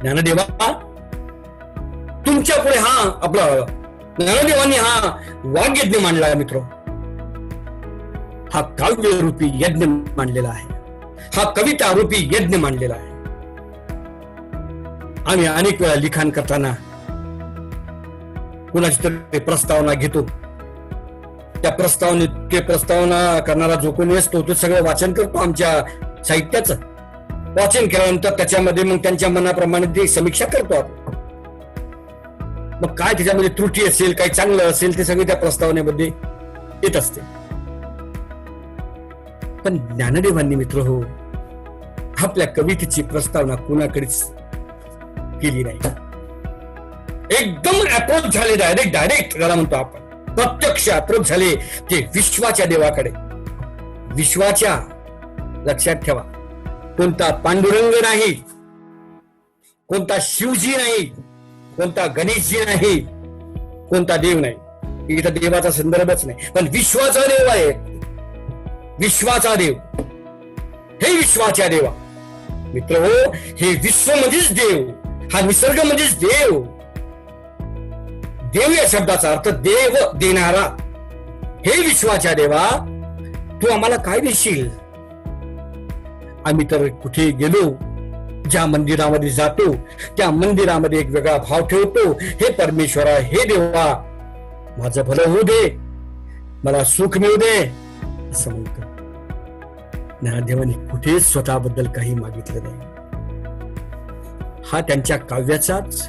ज्ञानदेवा, तुमच्या पुढे हा आपला ज्ञानदेवांनी हा वाग्यज्ञ मांडला मित्र. हा काव्य रूपी यज्ञ मांडलेला आहे, हा कविता रूपी यज्ञ मांडलेला आहे. आम्ही अनेक वेळा लिखाण करताना कुणाची तरी प्रस्तावना घेतो, त्या प्रस्तावना करणारा जो कोणी असतो तो सगळं वाचन करतो. आमच्या साहित्याचं वाचन केल्यानंतर त्याच्यामध्ये मग त्यांच्या मनाप्रमाणे ती समीक्षा करतो आपण. मग काय त्याच्यामध्ये त्रुटी असेल, काही चांगलं असेल, ते सगळे त्या प्रस्तावनेमध्ये येत असते. पण ज्ञानदेवांनी मित्र हो आपल्या कवितेची प्रस्तावना कुणाकडेच केली नाही. एकदम अप्रोच झाले, डायरेक्ट ज्याला म्हणतो आपण, प्रत्यक्ष अप्रोच झाले ते विश्वाच्या देवाकडे. विश्वाच्या, लक्षात ठेवा, कोणता पांडुरंग नाही, कोणता शिवजी नाही, कोणता गणेशजी नाही, कोणता देव नाही. इथं देवाचा संदर्भच नाही, पण विश्वाचा देव आहे. विश्वाचा देव, हे विश्वाच्या देवा. मित्र हो, हे विश्व म्हणजेच देव, हा निसर्ग म्हणजेच देव. देव या शब्दाचा अर्थ देव देणारा. हे विश्वाच्या देवा, तू आम्हाला काय देशील? आम्ही तर कुठे गेलो, ज्या मंदिरामध्ये जातो त्या मंदिरामध्ये एक वेगळा भाव ठेवतो. हे परमेश्वरा, हे देवा, माझं भलं होऊ दे, मला सुख मिळू दे, असं म्हणतो. ज्ञानदेवाने कुठेच स्वतःबद्दल काही मागितलं नाही. हा त्यांच्या काव्याचाच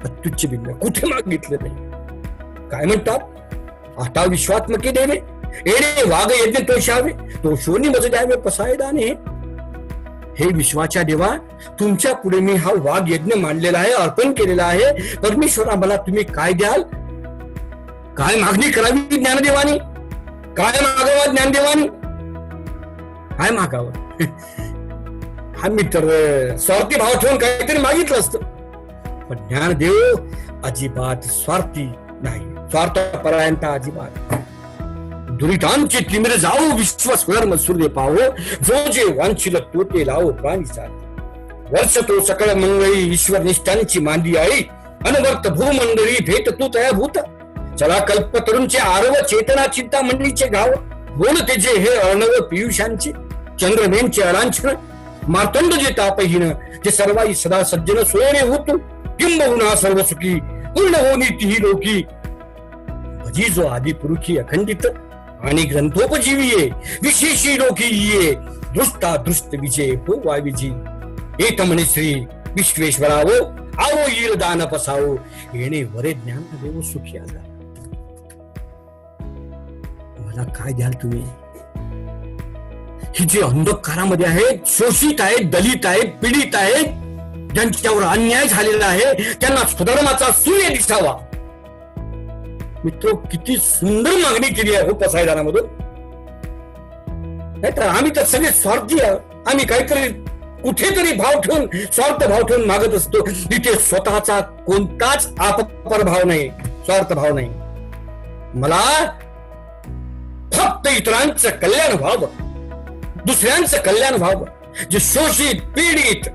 अत्युच्च बिंदू, कुठे मागितलं नाही. काय म्हणतात? आता विश्वात्मके देवे, एणे वाघ यज्ञ तोषावे, तो शोनी मज द्यावे पसायदाने. हे विश्वाच्या देवा, तुमच्या पुढे मी हा वाघ यज्ञ मांडलेला आहे, अर्पण केलेला आहे. परमेश्वरा, मला तुम्ही काय द्याल? काय मागणी करावी ज्ञानदेवानी? काय मागावं ज्ञानदेवानी? काय मागावं? आम्ही तर स्वार्थी भाव ठेवून काहीतरी मागितलं असतं, पण ज्ञानदेव अजिबात स्वार्थी नाही, स्वार्थपरायणता अजिबात. दुरितांचे तिमिर जाओ, विश्वस्वर मसूर पाहो, जो जे वांछिल तो ते लावो प्राणी साथ. वर्ष तो सकळ मंगळी, ईश्वर निष्ठांची मांदी आई, अनवर्त भूमंडळी भेट तू तया भूत. चला कल्प तरुणचे आरव, चेतना चिंता मंडळीचे गाव, बोल तेजे हे अर्णव पियुषांचे, चंद्रमेनचे अलांछन, मार्तंड जे तापहीन, जे सर्वाई सदा सज्जन सोयरे होतो, किंबहुना सर्व सुखी पूर्ण होनी तीही लोकी. भजी जो आदि पुरुषी अखंडित आणि ग्रंथोपजीवीये, विशेषी लोकी ये, दृष्टा दृष्ट विजय हो वाविजी. एक म्हणे श्री विश्वेश्वरावो, आवो येईल दान पसावो, येणे वरे ज्ञान देव सुखी आला. मला काय द्याल तुम्ही? ही जे अंधकारामध्ये आहेत, शोषित आहेत, दलित आहेत, पीडित आहेत, ज्यांच्यावर अन्याय झालेला आहे, त्यांना सुधर्माचा सूर्य दिसावा. मित्र, किती सुंदर मागणी केली आहे हो पसायदानामधून. नाहीतर आम्ही तर सगळे स्वार्थी आहोत. आम्ही काहीतरी कुठेतरी भाव ठेवून, स्वार्थ भाव ठेवून मागत असतो. इथे स्वतःचा कोणताच आपपर भाव नाही, स्वार्थ भाव नाही. मला फक्त इतरांचं कल्याण व्हावं, दुसऱ्यांचं कल्याण व्हावं. जे शोषित पीडित,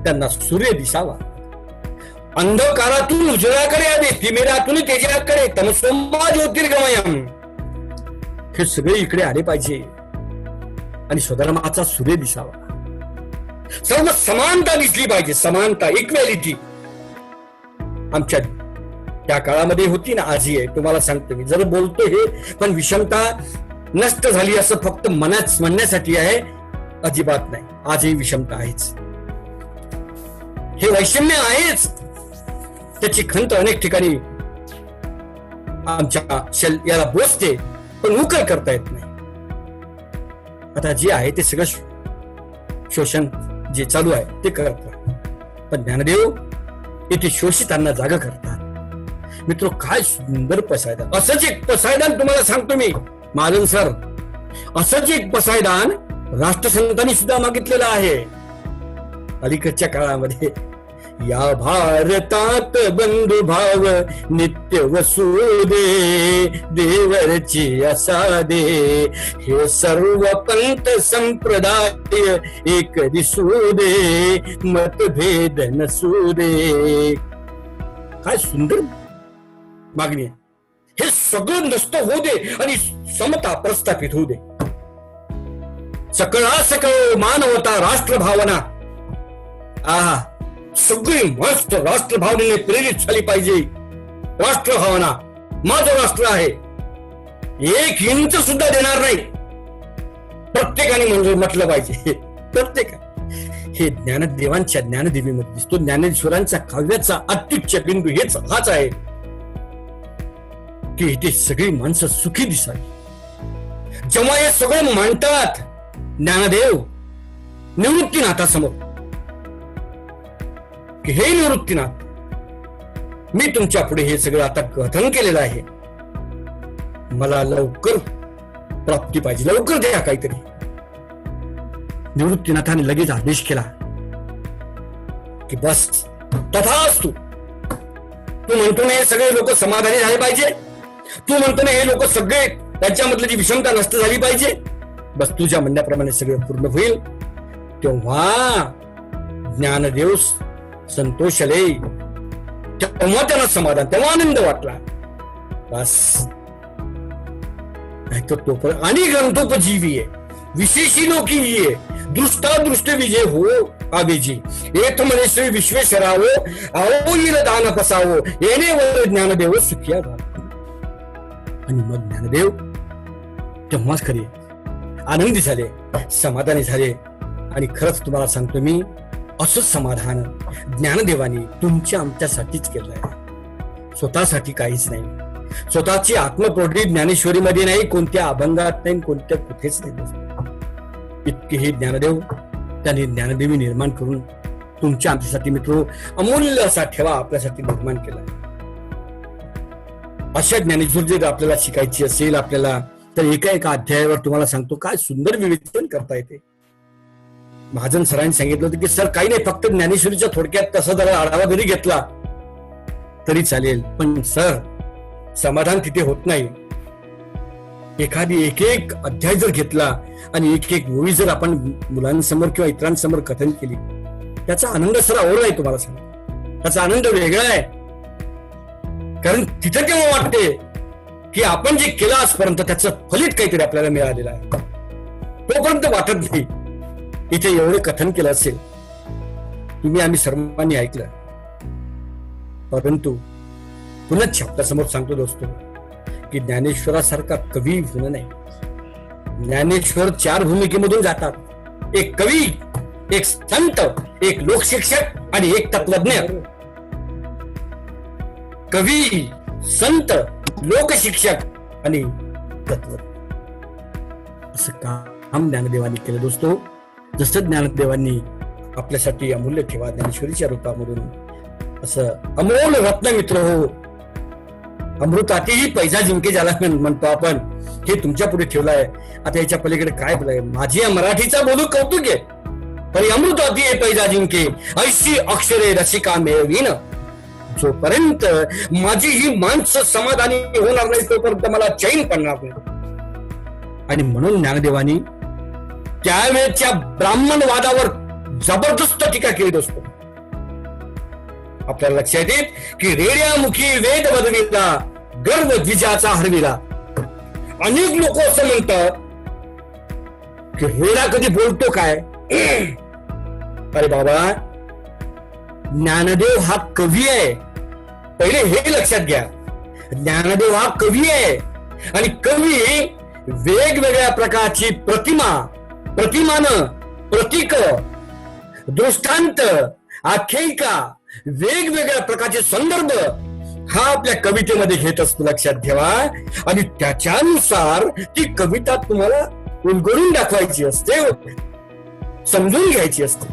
त्यांना सूर्य दिसावा. अंधकारातून उजळाकडे यावे, तिमिरातून तेजाकडे, तमसोमा ज्योतिर्गमयम. हे सगळे इकडे आले पाहिजे आणि स्वधर्माचा सूर्य दिसावा. सर्व समानता दिसली पाहिजे, समानता, इक्वॅलिटी. आमच्या त्या काळामध्ये होती ना, आजही आहे. तुम्हाला सांगतो मी, जर बोलतो हे, पण विषमता नष्ट झाली असं फक्त मनात म्हणण्यासाठी आहे, अजिबात नाही. आजही विषमता आहेच, हे वैषम्य आहेच. त्याची खंत अनेक ठिकाणी आमच्या याला बोचते, पण उकल करता येत नाही. आता जे आहे ते सगळं शोषण जे चालू आहे ते करतात, पण ज्ञानदेव येथे शोषितांना जागा करतात. मित्र, काय सुंदर पसायदान. असंच एक पसायदान तुम्हाला सांगतो मी, मालन सर, असंच एक पसायदान राष्ट्रसंतांनी सुद्धा मागितलेलं आहे अलीकडच्या काळामध्ये. या भारतात बंधुभाव नित्य वसुदे, देवरची असा दे, हे सर्व पंथ संप्रदाय एक दिसू दे, मतभेद नसू दे. काय सुंदर मागणी आहे. हे सगळं नसतं होऊ दे आणि समता प्रस्थापित होऊ दे. सकळा सकळ मानवता राष्ट्रभावना, आहा, सगळी मस्त राष्ट्रभावनेने प्रेरित झाली पाहिजे. राष्ट्रभावना, माझं राष्ट्र आहे, एक इंच सुद्धा देणार नाही, प्रत्येकाने म्हणजे म्हटलं पाहिजे. प्रत्येकाने. हे ज्ञानदेवांच्या ज्ञानदेवीमध्ये दिसतो. ज्ञानेश्वरांच्या काव्याचा अत्युच्च बिंदू हाच आहे की इथे सगळी माणसं सुखी दिसावी. जेव्हा हे सगळे मांडतात, ज्ञानदेव निवृत्तीनाथासमोर, हे निवृत्तीनाथ, मी तुमच्या पुढे हे सगळं आता कथन केलेलं आहे. मला लवकर प्राप्ती पाहिजे, लवकर द्या काहीतरी. निवृत्तीनाथाने लगेच आदेश केला की बस तथास्तु. तू म्हणतो ना हे सगळे लोक समाधानी झाले पाहिजे, तू म्हणतो ना हे लोक सगळे त्यांच्यामधली जी विषमता नष्ट झाली पाहिजे, बस तुझ्या म्हणण्याप्रमाणे सगळं पूर्ण होईल. तेव्हा ज्ञानदेव संतोषले, तेव्हा त्यांना समाधान, तेव्हा आनंद वाटला. बस नाहीतर तो आणि ग्रंथोपजीवी आहे, विशेषी लोकी आहे, दृष्टादृष्ट विजय हो आवेजी. एक म्हणे श्री विश्वेश्वराव आओ येईल दान पसावो, येणे वर ज्ञानदेव सुखिया झाला. आणि मग ज्ञानदेव तेव्हाच खरे आनंदी झाले, समाधानी झाले. आणि खरंच तुम्हाला सांगतो मी, असं समाधान ज्ञानदेवानी तुमच्या आमच्यासाठीच केलंय, स्वतःसाठी काहीच नाही. स्वतःची आत्मप्रौढी ज्ञानेश्वरीमध्ये नाही, कोणत्या अभंगात नाही, कोणत्या कुठेच नाही. इतके हे ज्ञानदेव, त्यांनी ज्ञानदेवी निर्माण करून तुमच्या आमच्यासाठी मित्र अमूल्य असा ठेवा आपल्यासाठी निर्माण केला. अशा ज्ञानेश्वर जर आपल्याला शिकायची असेल आपल्याला, तर एका एका अध्यायावर तुम्हाला सांगतो काय सुंदर विवेचन करता येते. महाजन सरांनी सांगितलं होतं की सर काही नाही, फक्त ज्ञानेश्वरीच्या थोडक्यात तसा जरा आढावा जरी घेतला तरी चालेल, पण सर समाधान तिथे होत नाही. एखादी एक एक अध्याय जर घेतला आणि एक एक ओळी जर आपण मुलांसमोर किंवा इतरांसमोर कथन केली, त्याचा आनंद सर ओळख आहे. तुम्हाला सांग, त्याचा आनंद वेगळा आहे. कारण तिथे तेव्हा वाटते की आपण जे केलं आजपर्यंत त्याचं फलित काहीतरी आपल्याला मिळालेलं आहे, तोपर्यंत वाटत नाही. इथे एवढं कथन केलं असेल, तुम्ही आम्ही सर्वांनी ऐकलं, परंतु पुन्हा आपल्या समोर सांगतो दोस्तो की ज्ञानेश्वरासारखा कवी होणं नाही. ज्ञानेश्वर 4 भूमिकेमधून जातात, एक कवी, एक संत, एक लोकशिक्षक आणि एक तत्वज्ञ. कवी, संत, लोकशिक्षक आणि तत्वज्ञ, असं काम ज्ञानदेवांनी केलं दोस्तो. जसं ज्ञानदेवांनी आपल्यासाठी अमूल्य ठेवा ज्ञानेश्वरीच्या रूपामधून असं अमोल रत्न मित्र हो, अमृतातेही पैजा जिंके ज्याला म्हणतो आपण, हे तुमच्या पुढे ठेवलाय. आता याच्या पलीकडे काय बोलाय, माझी या मराठीचा बोलू कौतुक आहे, पण अमृताती हे पैजा जिंके ऐशी अक्षरे रसिका मिळवीन. जोपर्यंत माझी ही माणसं समाधानी होणार नाही तोपर्यंत मला चैन पडणार नाही. आणि म्हणून ज्ञानदेवानी त्यावेळेच्या ब्राह्मणवादावर जबरदस्त टीका केली असतो. आपल्याला लक्षात येईल की रेड्यामुखी वेद बदविला, गर्व द्विजाचा हरविला. अनेक लोक असं म्हणतात की रेडा कधी बोलतो काय. अरे बाबा, ज्ञानदेव हा कवी आहे, पहिले हे लक्षात घ्या. ज्ञानदेव हा कवी आहे आणि कवी वेगवेगळ्या प्रकारची प्रतिमान, प्रतीक, दृष्टांत, आख्यायिका, वेगवेगळ्या प्रकारचे संदर्भ हा आपल्या कवितेमध्ये घेत असतो, लक्षात ठेवा. आणि त्याच्यानुसार ती कविता तुम्हाला उलगडून दाखवायची असते, समजून घ्यायची असते.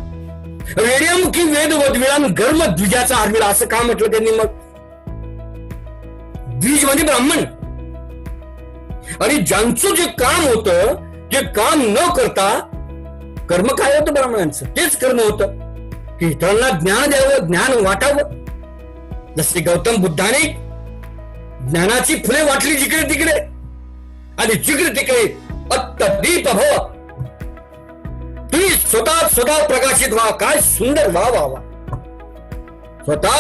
रेड्यामुखी वेद वदविला, गर्म द्विजाचा हरविला, असं का म्हटलं त्यांनी. मग द्विज म्हणजे ब्राह्मण, आणि ज्यांचं जे काम होतं ते काम न करता, कर्म काय होतं ब्राह्मणांचं, तेच कर्म होतं की इतरांना ज्ञान द्यावं, ज्ञान वाटावं. जसे गौतम बुद्धाने ज्ञानाची फुले वाटली जिकडे तिकडे, आणि जिकडे तिकडे अत्तदीप भव, तुम्ही स्वतः प्रकाशित व्हा. काय सुंदर, वा वा वा, स्वतः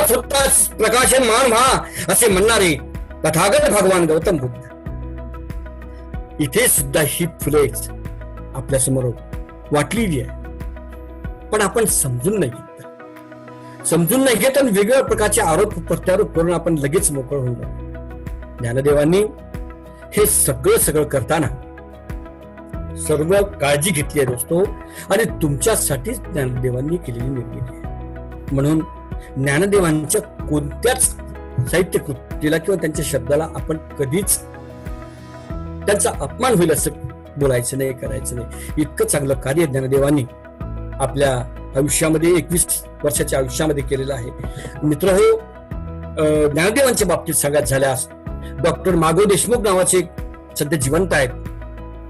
प्रकाशमान व्हा असे म्हणणारे तथागत भगवान गौतम बुद्ध. इथे सुद्धा ही फुलेच आपल्या समोर वाटलेली आहे, पण आपण समजून नाही घेत आणि वेगवेगळ्या प्रकारचे आरोप प्रत्यारोप करून आपण लगेच मोकळ होऊन जातो. ज्ञानदेवांनी हे सगळं करताना सर्व काळजी घेतली आहे दोस्तो, आणि तुमच्यासाठीच ज्ञानदेवांनी केलेली निर्मिती आहे. म्हणून ज्ञानदेवांच्या कोणत्याच साहित्य कृतीला किंवा त्यांच्या शब्दाला आपण कधीच त्यांचा अपमान होईल असं बोलायचं नाही, करायचं नाही. इतकं चांगलं कार्य ज्ञानदेवांनी आपल्या आयुष्यामध्ये 21 वर्षाच्या आयुष्यामध्ये केलेलं आहे. मित्र हो, ज्ञानदेवांच्या बाबतीत सांगायचं झाल्यास डॉक्टर माधव देशमुख नावाचे सध्या जिवंत आहेत.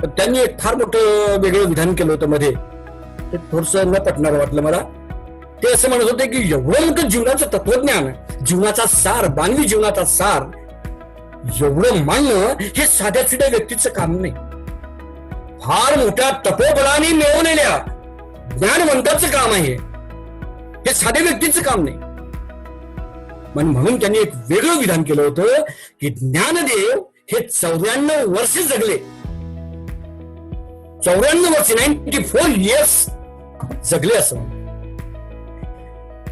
पण त्यांनी एक फार मोठं वेगळं विधान केलं होतं मध्ये, ते थोडस न पटणार वाटलं मला. ते असं म्हणत होते की एवढं मोठं जीवनाचं तत्वज्ञान, जीवनाचा सार, मानवी जीवनाचा सार एवढं मांडणं हे साध्या सिध्या व्यक्तीचं काम नाही, फार मोठ्या तपोबलाने मिळवलेल्या ज्ञानवंताचं काम आहे, हे साध्या व्यक्तीचं काम नाही. म्हणून त्यांनी एक वेगळं विधान केलं होतं की ज्ञानदेव हे 94 वर्ष जगले, 94 वर्ष 94 इयर्स जगले असं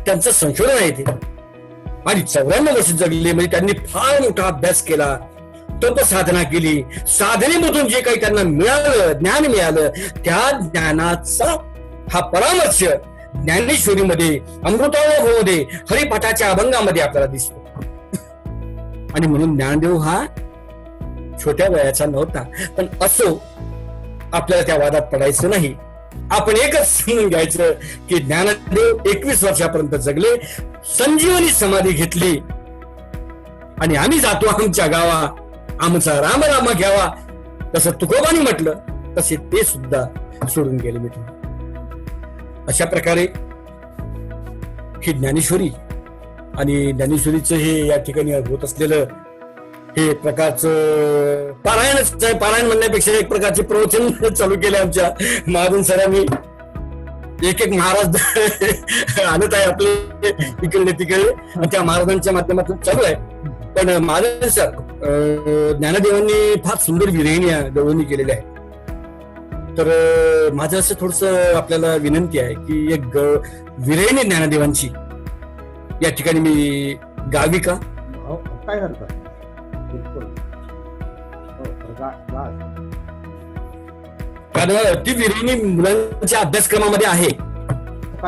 त्यांचं संशोधन आहे ते. आणि 94 वर्ष जगले म्हणजे त्यांनी फार मोठा अभ्यास केला, तप साधना केली, साधनेमधून जे काही त्यांना मिळालं, ज्ञान मिळालं, त्या ज्ञानाचा हा परामर्श ज्ञानेश्वरीमध्ये, अमृतानुभवमध्ये, हरिपाठाच्या अभंगामध्ये आपल्याला दिसतो. आणि म्हणून ज्ञानदेव हा छोट्या वयाचा नव्हता. पण असो, आपल्याला त्या वादात पडायचं नाही. आपण एकच समजून घ्यायचं की ज्ञानदेव 21 वर्षापर्यंत जगले, संजीवनी समाधी घेतली, आणि आम्ही जातो आमच्या गावा, आमचा राम राम घ्यावा, तसं तुकोबांनी म्हटलं तसे ते सुद्धा सोडून गेले मित्र. अशा प्रकारे ही ज्ञानेश्वरी आणि ज्ञानेश्वरीचं हे या ठिकाणी होत असलेलं हे प्रकारचं पारायणच आहे. पारायण म्हणण्यापेक्षा एक प्रकारचे प्रवचन चालू केले आमच्या महाजन सरांनी. एक एक महाराज आणत आहे आपले इकडे तिकडे, त्या महाराजांच्या माध्यमातून चालू आहे. पण महाजन सर, ज्ञानदेवांनी फार सुंदर विरहिण्या गवळणी केलेल्या आहेत. तर माझं असं थोडस आपल्याला विनंती आहे की एक विरहिणी ज्ञानदेवांची या ठिकाणी मी गावी का? काय हरकत बिलकुल. कारण ती विरहिणी मुलांच्या अभ्यासक्रमामध्ये आहे,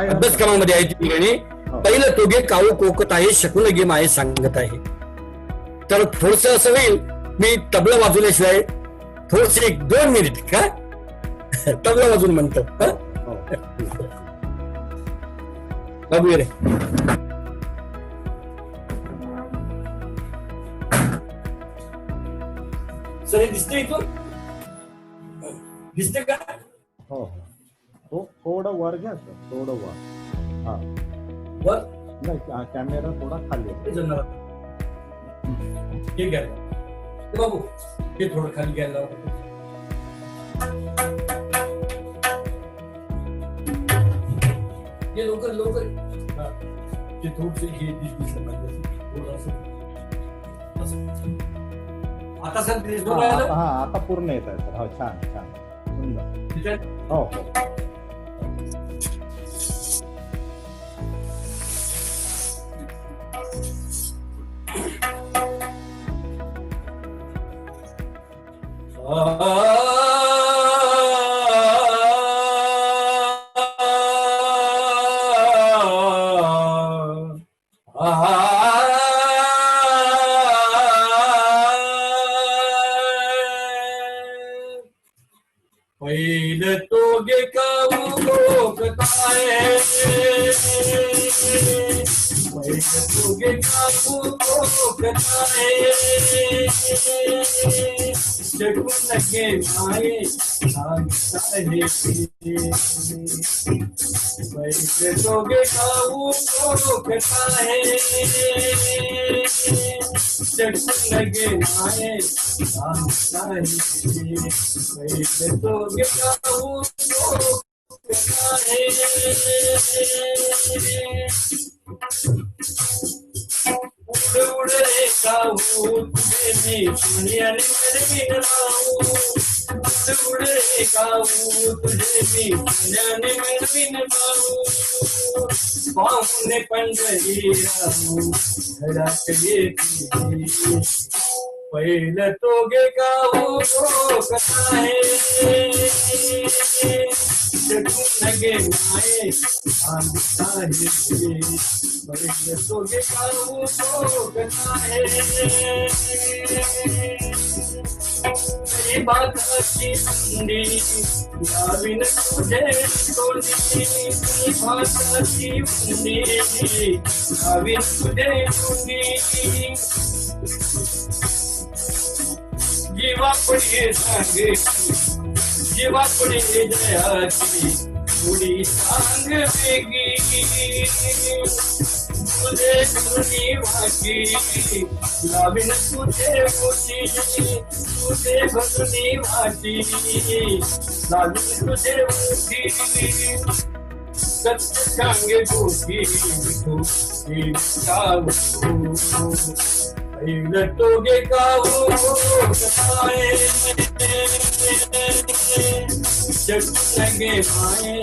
अभ्यासक्रमामध्ये आहे ती विरहिणी. पहिलं तोगे काऊ कोकत आहे, शकून गे माये सांगत आहे. तर थोडस असं होईल, मी तबला वाजवल्याशिवाय थोडस 1-2 मिनिट का तबला वाजून म्हणतो. बाबू रे, सर दिसते इथून, दिसते का? हो हो, थोडं वर घ्या सर, थोडं वर. हा वर नाही, कॅमेरा थोडा खाली आहे. ठीक आहे बाबू, हे थोडं खाली घ्यायला. हे लवकर लवकर, ते थोडसे हे दिसलं पाहिजे. आता सर हा, आता पूर्ण येत आहे सर. हा, छान छान सुंदर. हो हो. पहिलं तोगे काऊ कोकताय, पहिलं तोगे काऊ कोकताय, शकून गे माये सांगताय. पहिलं तोगे काऊ कोकताय, शकून गे माये सांगताय. पहिलं तोगे काऊ कोकताय, उडे काऊ तुझे मी पुण्याने मरवीन राहू, उडे काऊ तुझे मी पुण्याने मरवीन राहू, पाहुणे पंढरी राहू घरात येते. पहिलं तोगे काऊ कोकताय, शकून गे माये सांगताय. पहिलं तोगे काऊ कोकताय, भाताची अंडी लावीन तुझे तोंडी, भाताची अंडी लावीन तुझे तोंडी. जीवा पडी सांगे जीवा पडी जयाची थोडी सांग वेगी तुझे धुनी वाटी लावीन तुझे मोठी तुझे भगनी वाटी लावीन तुझे मोठी सत्य सांगे गोष्टी तू पहिलं तोगे गाऊ कथाए जगगे माए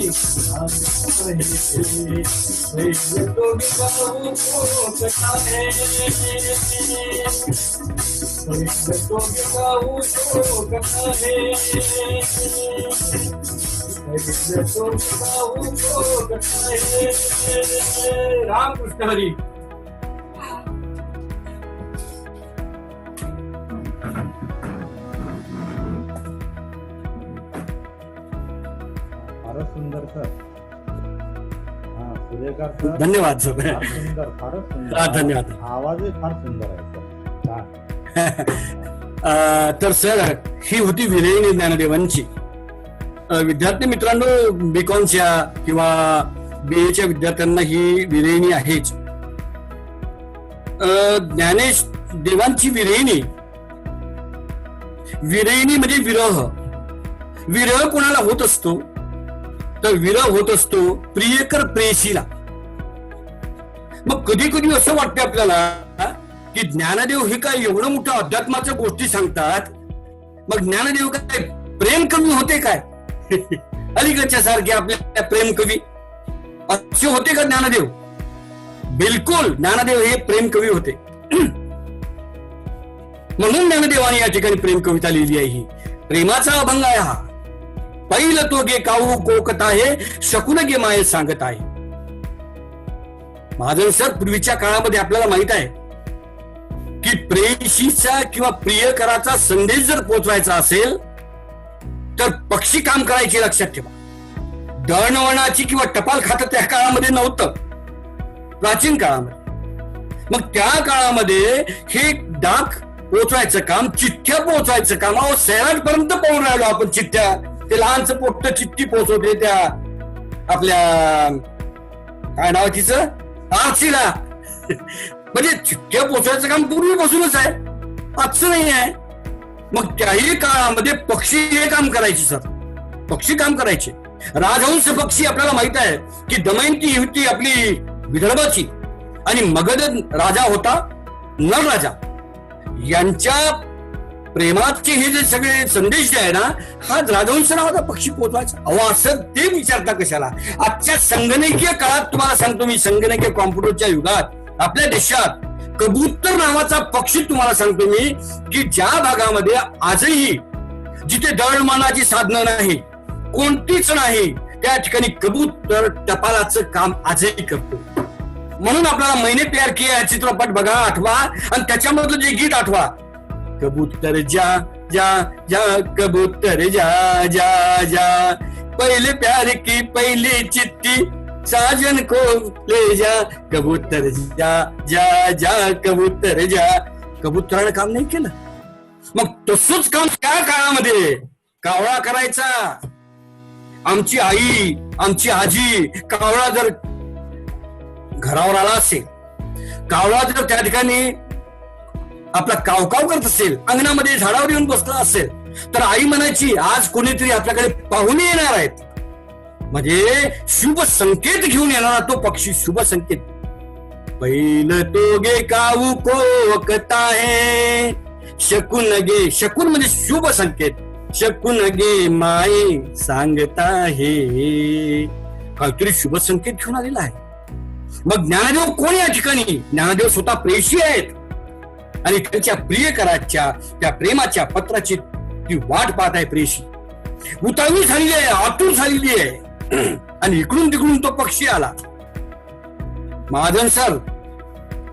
पहिलं तोगे गाऊ कथाए पहिलं तोगे गाऊ कथाए पहिलं तोगे गाऊ कथाए रामकृष्ण हरी. फारच सुंदर सर. हा सूर्यकार सर, धन्यवाद सर. फार सुंदर, फारच सुंदर. हा, धन्यवाद. आवाजही फार सुंदर आहे सर. छान. तर सर ही होती विरेणी ज्ञानदेवांची. विद्यार्थी मित्रांनो, बीकॉमच्या किंवा बीएच्या विद्यार्थ्यांना ही विरेणी आहेच. ज्ञानेश देवांची विरेणी. विरेणी म्हणजे विरह. विरह कोणाला होत असतो तर विरह होत असतो प्रियकर प्रेयसीला. मग कधी कधी असं वाटतं आपल्याला की ज्ञानदेव हे काय एवढं मोठं अध्यात्माच्या गोष्टी सांगतात, मग ज्ञानदेव काय प्रेम कवी होते काय? अलीकडच्या सारखे आपल्या प्रेम कवी असे होते का ज्ञानदेव? बिलकुल, ज्ञानदेव हे प्रेम कवी होते. म्हणून ज्ञानदेवाने या ठिकाणी प्रेम कविता लिहिली आहे. ही प्रेमाचा अभंग आहे हा. पहिलं तो गे काऊ कोकत आहे, शकून गे माये सांगत आहे. महाजन सर, पूर्वीच्या काळामध्ये आपल्याला माहित आहे की प्रेयसीचा किंवा प्रियकराचा संदेश जर पोचवायचा असेल तर पक्षी काम करायचे, लक्षात ठेवा. दळणवळणाची किंवा टपाल खातं त्या काळामध्ये नव्हतं, प्राचीन काळामध्ये. मग त्या काळामध्ये हे डाक पोचवायचं काम, चिठ्ठ्या पोचवायचं काम. अहो, सैराटपर्यंत पाहून राहिलो आपण चिठ्ठ्या. ते लहानचं पोट्ट चिठ्ठी पोचवते त्या आपल्या काय नाव तिचं आरसीला. म्हणजे चिठ्ठ्या पोचवायचं काम पूर्वीपासूनच आहे, आजचं नाही आहे. मग त्याही काळामध्ये पक्षी हे काम करायचे सर, पक्षी काम करायचे. राजहंस पक्षी आपल्याला माहित आहे की दमयंती होती आपली विदर्भाची आणि मगध राजा होता नर राजा. यांच्या प्रेमाचे हे जे सगळे संदेश जे आहे ना, हा राजहंस नावाचा पक्षी पोचवायचा. अहो, असं ते विचारता कशाला? आजच्या संगणकीय काळात तुम्हाला सांगतो मी, संगणकीय कॉम्प्युटरच्या युगात आपल्या देशात कबूतर नावाचा पक्षी तुम्हाला सांगतो मी की ज्या भागामध्ये आजही जिथे दळणवळणाची साधनं नाही, कोणतीच नाही, त्या ठिकाणी कबूतर टपालाचं काम आजही करतो. म्हणून आपल्याला मैंने प्यार किया हा चित्रपट बघा, आठवा, आणि त्याच्यामधलं जे गीत आठवा, कबूतर जा जा जा कबूतर जा जा जा, पहले प्यार की पहली चिट्ठी साजन को ले जा, कबूतर जा जा जा कबूतर जा. कबूतरानं काम नाही केलं. मग तसंच काम त्या काळामध्ये कावळा करायचा. आमची आई, आमची आजी कावळा जर घरावर आला असेल, कावळा जर त्या ठिकाणी आपला कावकाव करत असेल, अंगणामध्ये झाडावर येऊन बसला असेल, तर आई म्हणायची आज कोणीतरी आपल्याकडे पाहुणे येणार आहेत. म्हणजे शुभ संकेत घेऊन येणारा तो पक्षी, शुभ संकेत. पहिलं तो गे काऊ कोकत आहे, शकून गे, शकून म्हणजे शुभ संकेत, शकून गे माये सांगत आहे. काहीतरी शुभ संकेत घेऊन आलेला आहे. मग ज्ञानदेव कोण या ठिकाणी? ज्ञानदेव स्वतः प्रेयसी आहेत आणि त्यांच्या प्रियकराच्या त्या प्रेमाच्या पत्राची ती वाट पाहत आहे प्रेयसी. उतावळी झालेली आहे, आतुर झालेली आहे. आणि इकडून तिकडून तो पक्षी आला. महाजन सर,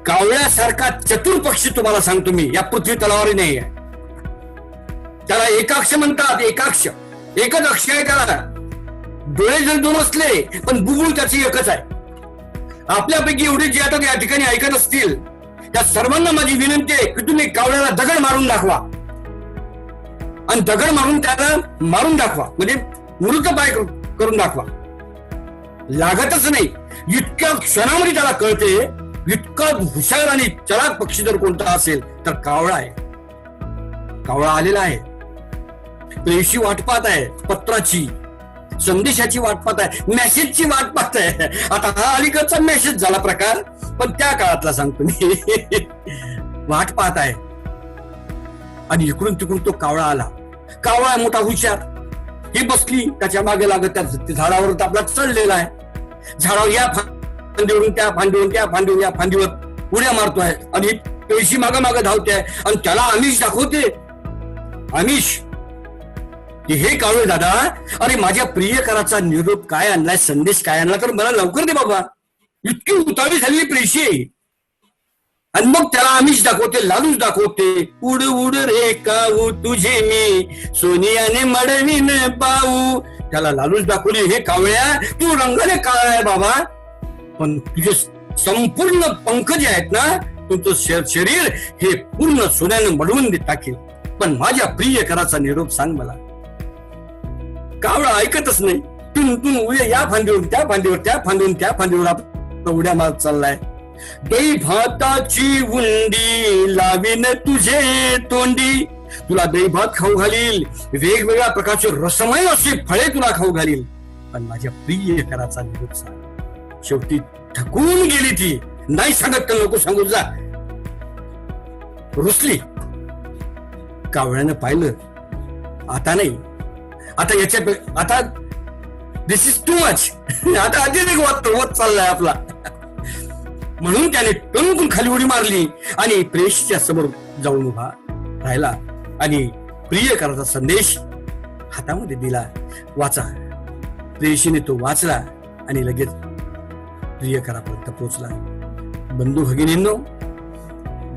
कावळ्यासारखा चतुर पक्षी तुम्हाला सांगतो मी या पृथ्वी तलावर नाही आहे. त्याला एकाक्ष म्हणतात. एकाक्ष, एकच अक्ष आहे त्याला. डोळे जर दोन असले पण बुबुळ त्याची एकच आहे. आपल्यापैकी एवढे जे आता या ठिकाणी ऐकत असतील त्या सर्वांना माझी विनंती आहे की तुम्ही कावळ्याला दगड मारून दाखवा. आणि दगड मारून त्याला मारून दाखवा, म्हणजे मृत पाय करून दाखवा. लागतच नाही. इतक्या क्षणामध्ये त्याला कळते. इतका हुशार आणि चलाक पक्षी जर कोणता असेल तर कावळा आहे. कावळा आलेला आहे. प्रेयशी वाट पाहत आहे, पत्राची, संदेशाची वाट पाहत आहे, मेसेजची वाट पाहत आहे. आता हा अलीकडचा मेसेज झाला प्रकार, पण त्या काळातला सांगतो मी. वाट पाहत आहे आणि इकडून तिकडून तो कावळा आला. कावळा मोठा हुशार. ही बसली त्याच्या मागे लागत, त्या झाडावर आपला चढलेला आहे. झाडावर या फांदीवरून त्या फांदीवरून, त्या फांदीवरून या फांदीवर उड्या मारतोय आणि पेशी मागे मागे धावते आणि त्याला आमिष दाखवते. आमिष की हे कावळे दादा, अरे माझ्या प्रियकराचा निरोप काय आणलाय, संदेश काय आणला, तर मला लवकर दे बाबा. इतकी उतावी झालेली प्रेशी आहे. आणि मग त्याला आमिष दाखवते, लालूच दाखवते. उड उड रे काऊ तुझे मी सोनियाने मडवीन पाऊ. त्याला लालूच दाखवली. हे कावळ्या, तू रंगाने काळा आहे बाबा, पण तुझे संपूर्ण पंख जे आहेत ना, तुमचं शरीर हे पूर्ण सोन्याने मडवून टाकेल. पण माझ्या प्रियकराचा निरोप सांग मला. कावळा ऐकतच नाही. तू उद्या या फांदीवर, त्या फांदीवर, त्या फांदीवर, त्या फांदीवर उड्या मारत चाललाय. दही भाताची उंडी लावीन तुझे तोंडी. तुला दही भात खाऊ घालील, वेगवेगळ्या प्रकारचे रसमय असे फळे तुला खाऊ घालील, पण माझ्या प्रियकराचा निरोप सांग. शेवटी थकून गेली ती. नाही सांगत तर नको सांगू जा. रुसली. कावळ्यानं पाहिलं, आता नाही, आता दिस इज टू मच. आता अधिक होत चाललाय आपला. म्हणून त्याने टणकून खाली उडी मारली आणि प्रेयशीच्या समोर जाऊन उभा राहिला आणि प्रियकराचा संदेश हातामध्ये दिला. वाचा. प्रेयशीने तो वाचला आणि लगेच प्रियकरापर्यंत पोहोचला. बंधू भगिनींनो,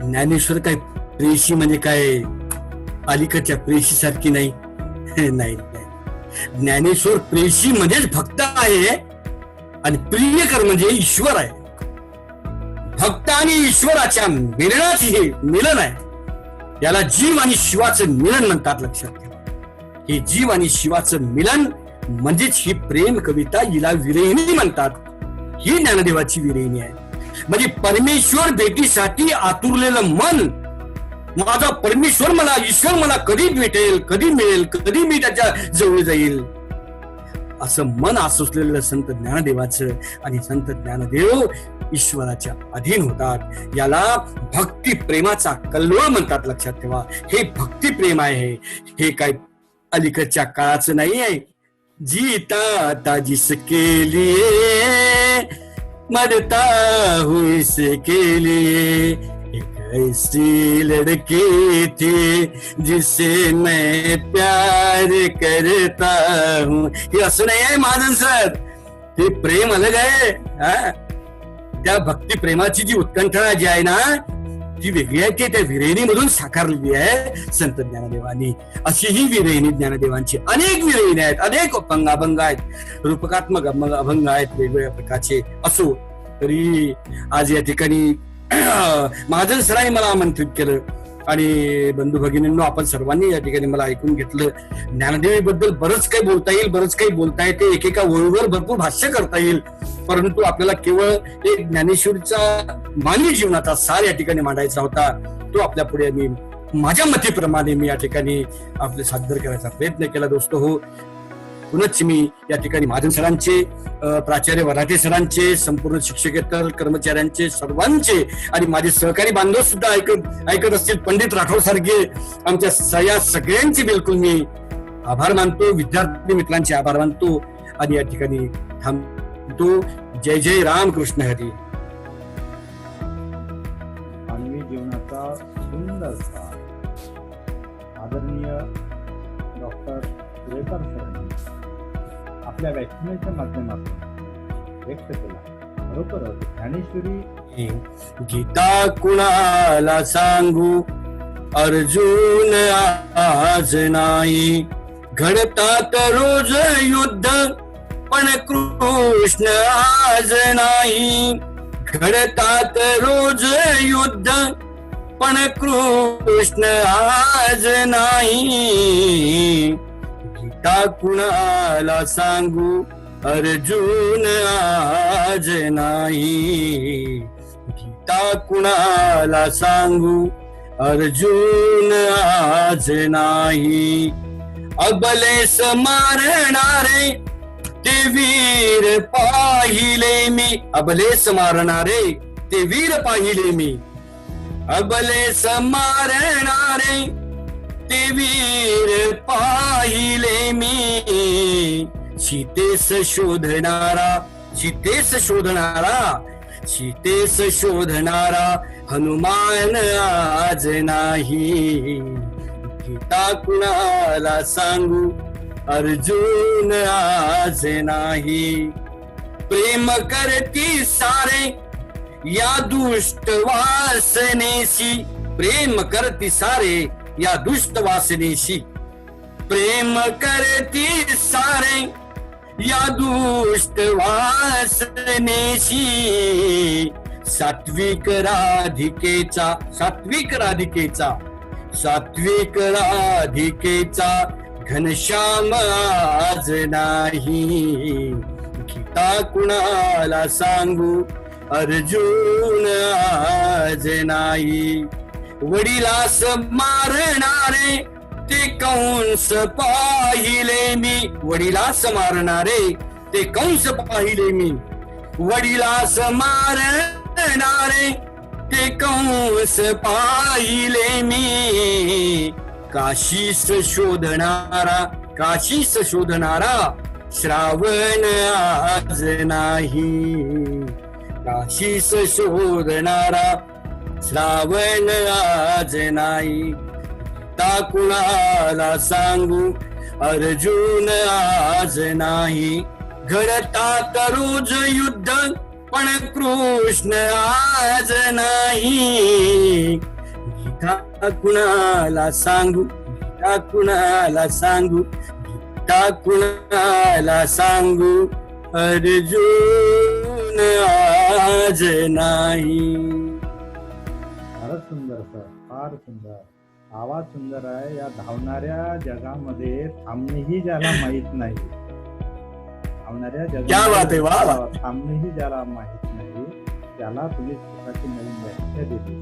ज्ञानेश्वर काय प्रेयशी म्हणजे काय अलीकडच्या प्रेयशी सारखी नाही. नाही. ज्ञानेश्वर प्रेयशी म्हणजेच भक्त आहे आणि प्रियकर म्हणजे ईश्वर आहे. भक्त आणि ईश्वराच्या मिलनाचे हे मिलन आहे. याला जीव आणि शिवाचं मिलन म्हणतात. लक्षात ठेवा, हे जीव आणि शिवाचं मिलन म्हणजेच ही प्रेम कविता. हिला विरहिणी म्हणतात. ही ज्ञानदेवाची विरहिणी आहे. म्हणजे परमेश्वर भेटीसाठी आतुरलेलं मन. माझा परमेश्वर मला, ईश्वर मला कधी भेटेल, कधी मिळेल, कधी मी त्याच्या जवळ जाईल, असं मन आसुसलेलं संत ज्ञानदेवाचं. आणि संत ज्ञानदेव ईश्वराच्या अधीन होतात. याला भक्ती प्रेमाचा कल्लोळ म्हणतात. लक्षात ठेवा, हे भक्ती प्रेम आहे. हे काय अलीकडच्या काळाचं नाही आहे. जीता था जिसके लिए मरता हूँ इसके लिए, एक ऐसी लड़की थी जिसे मैं प्यार करता हूँ. हे असं नाही आहे महाजन सर, ते प्रेम अलग आहे. त्या भक्ती प्रेमाची जी उत्कंठा जी आहे ना, ती वेगळी आहे. ती त्या विरहिणी मधून साकारलेली आहे संत ज्ञानदेवांनी. अशी ही विरहिणी ज्ञानदेवांची अनेक विरहिणी आहेत, अनेक अभंग आहेत, रूपकात्मक अभंग आहेत वेगवेगळ्या प्रकारचे. असो तरी आज या ठिकाणी महाजन सरांनी मला आमंत्रित केलं आणि बंधू भगिनींनो, आपण सर्वांनी या ठिकाणी मला ऐकून घेतलं. ज्ञानदेवीबद्दल बरंच काही बोलता येईल, बरंच काही बोलता येते, एकेका ओळीवर भरपूर भाष्य करता येईल. परंतु आपल्याला केवळ एक ज्ञानेश्वरीचा मानवी जीवनाचा सार या ठिकाणी मांडायचा होता. तो आपल्या पुढे मी माझ्या मतेप्रमाणे मी या ठिकाणी आपले सादर करायचा प्रयत्न केला. दोस्त हो, पुनश्च मी या ठिकाणी महाजन सरांचे, प्राचार्य वराठे सरांचे, संपूर्ण शिक्षकेतर कर्मचाऱ्यांचे, सर्वांचे आणि माझे सहकारी बांधव सुद्धा ऐकत असतील, पंडित राठोड सारखे आमच्या या सगळ्यांचे बिलकुल मी आभार मानतो. विद्यार्थी मित्रांचे आभार मानतो आणि या ठिकाणी थांबतो. जय जय राम कृष्ण हरी. मानवी जीवनाचा सुंदर सार आदरणीय डॉक्टर सुरेकर सरांनी आपल्या व्याख्यानाच्या माध्यमातून व्यक्त केला. खरोखरच ज्ञानेश्वरी गीता कुणाला सांगू, अर्जुन आज नाही. घडतात रोज युद्ध पण कृष्ण आज नाही. घडतात रोज युद्ध पण कृष्ण आज नाही. गीता कुणाला सांगू अर्जुन आज नाही. गीता कुणाला सांगू अर्जुन आज नाही. अबलेस मारणारे ते वीर पाहिले मी. अबलेस मारणारे ते वीर पाहिले मी. अबलेस मारणारे ते वीर पाहिले मी. सीतेस शोधणारा सीतेस शोधणारा सीतेस शोधणारा हनुमान आज नाही. गीता कुणाला सांगू अर्जुन आज नाही. प्रेम करती सारे या दुष्ट वासनेशी. प्रेम करती सारे या दुष्ट वासनेशी. प्रेम करती सारे या दुष्ट वासनेशी. सात्विक राधिकेचा सात्विक राधिकेचा सात्विक राधिकेचा घनश्याम आज नाही. गीता कुणाला सांगू अर्जुन आज नाही. वडिलास मारणारे ते कंस पाहिले मी. वडिलास मारणारे ते कंस पाहिले मी. वडिलास मारणारे ते कंस पाहिले मी. काशीस शोधणारा काशीस शोधणारा श्रावण आज नाही. काशीस शोधणारा श्रावण आज नाही. गीता कुणाला सांगू अर्जुन आज नाही. घडतात रोज युद्ध पण कृष्ण आज नाही. गीता कुणाला सांगू गीता कुणाला सांगू गीता कुणाला सांगू अर्जुन आज नाही. फारच सुंदर सर, फार सुंदर. आवाज सुंदर आहे. या धावणाऱ्या जगामध्ये थांबणेही ज्याला माहित नाही. धावणाऱ्या क्या बात आहे, वा वा. थांबणेही ज्याला माहित नाही त्याला तुम्ही स्वतःची नवीन व्याख्या दिली.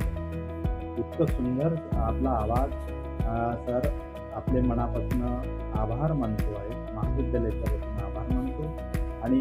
इतकं सुंदर आपला आवाज. सर आपले मनापासून आभार मानतो आहे. महाविद्यालयाच्या वतीनं आभार मानतो. आणि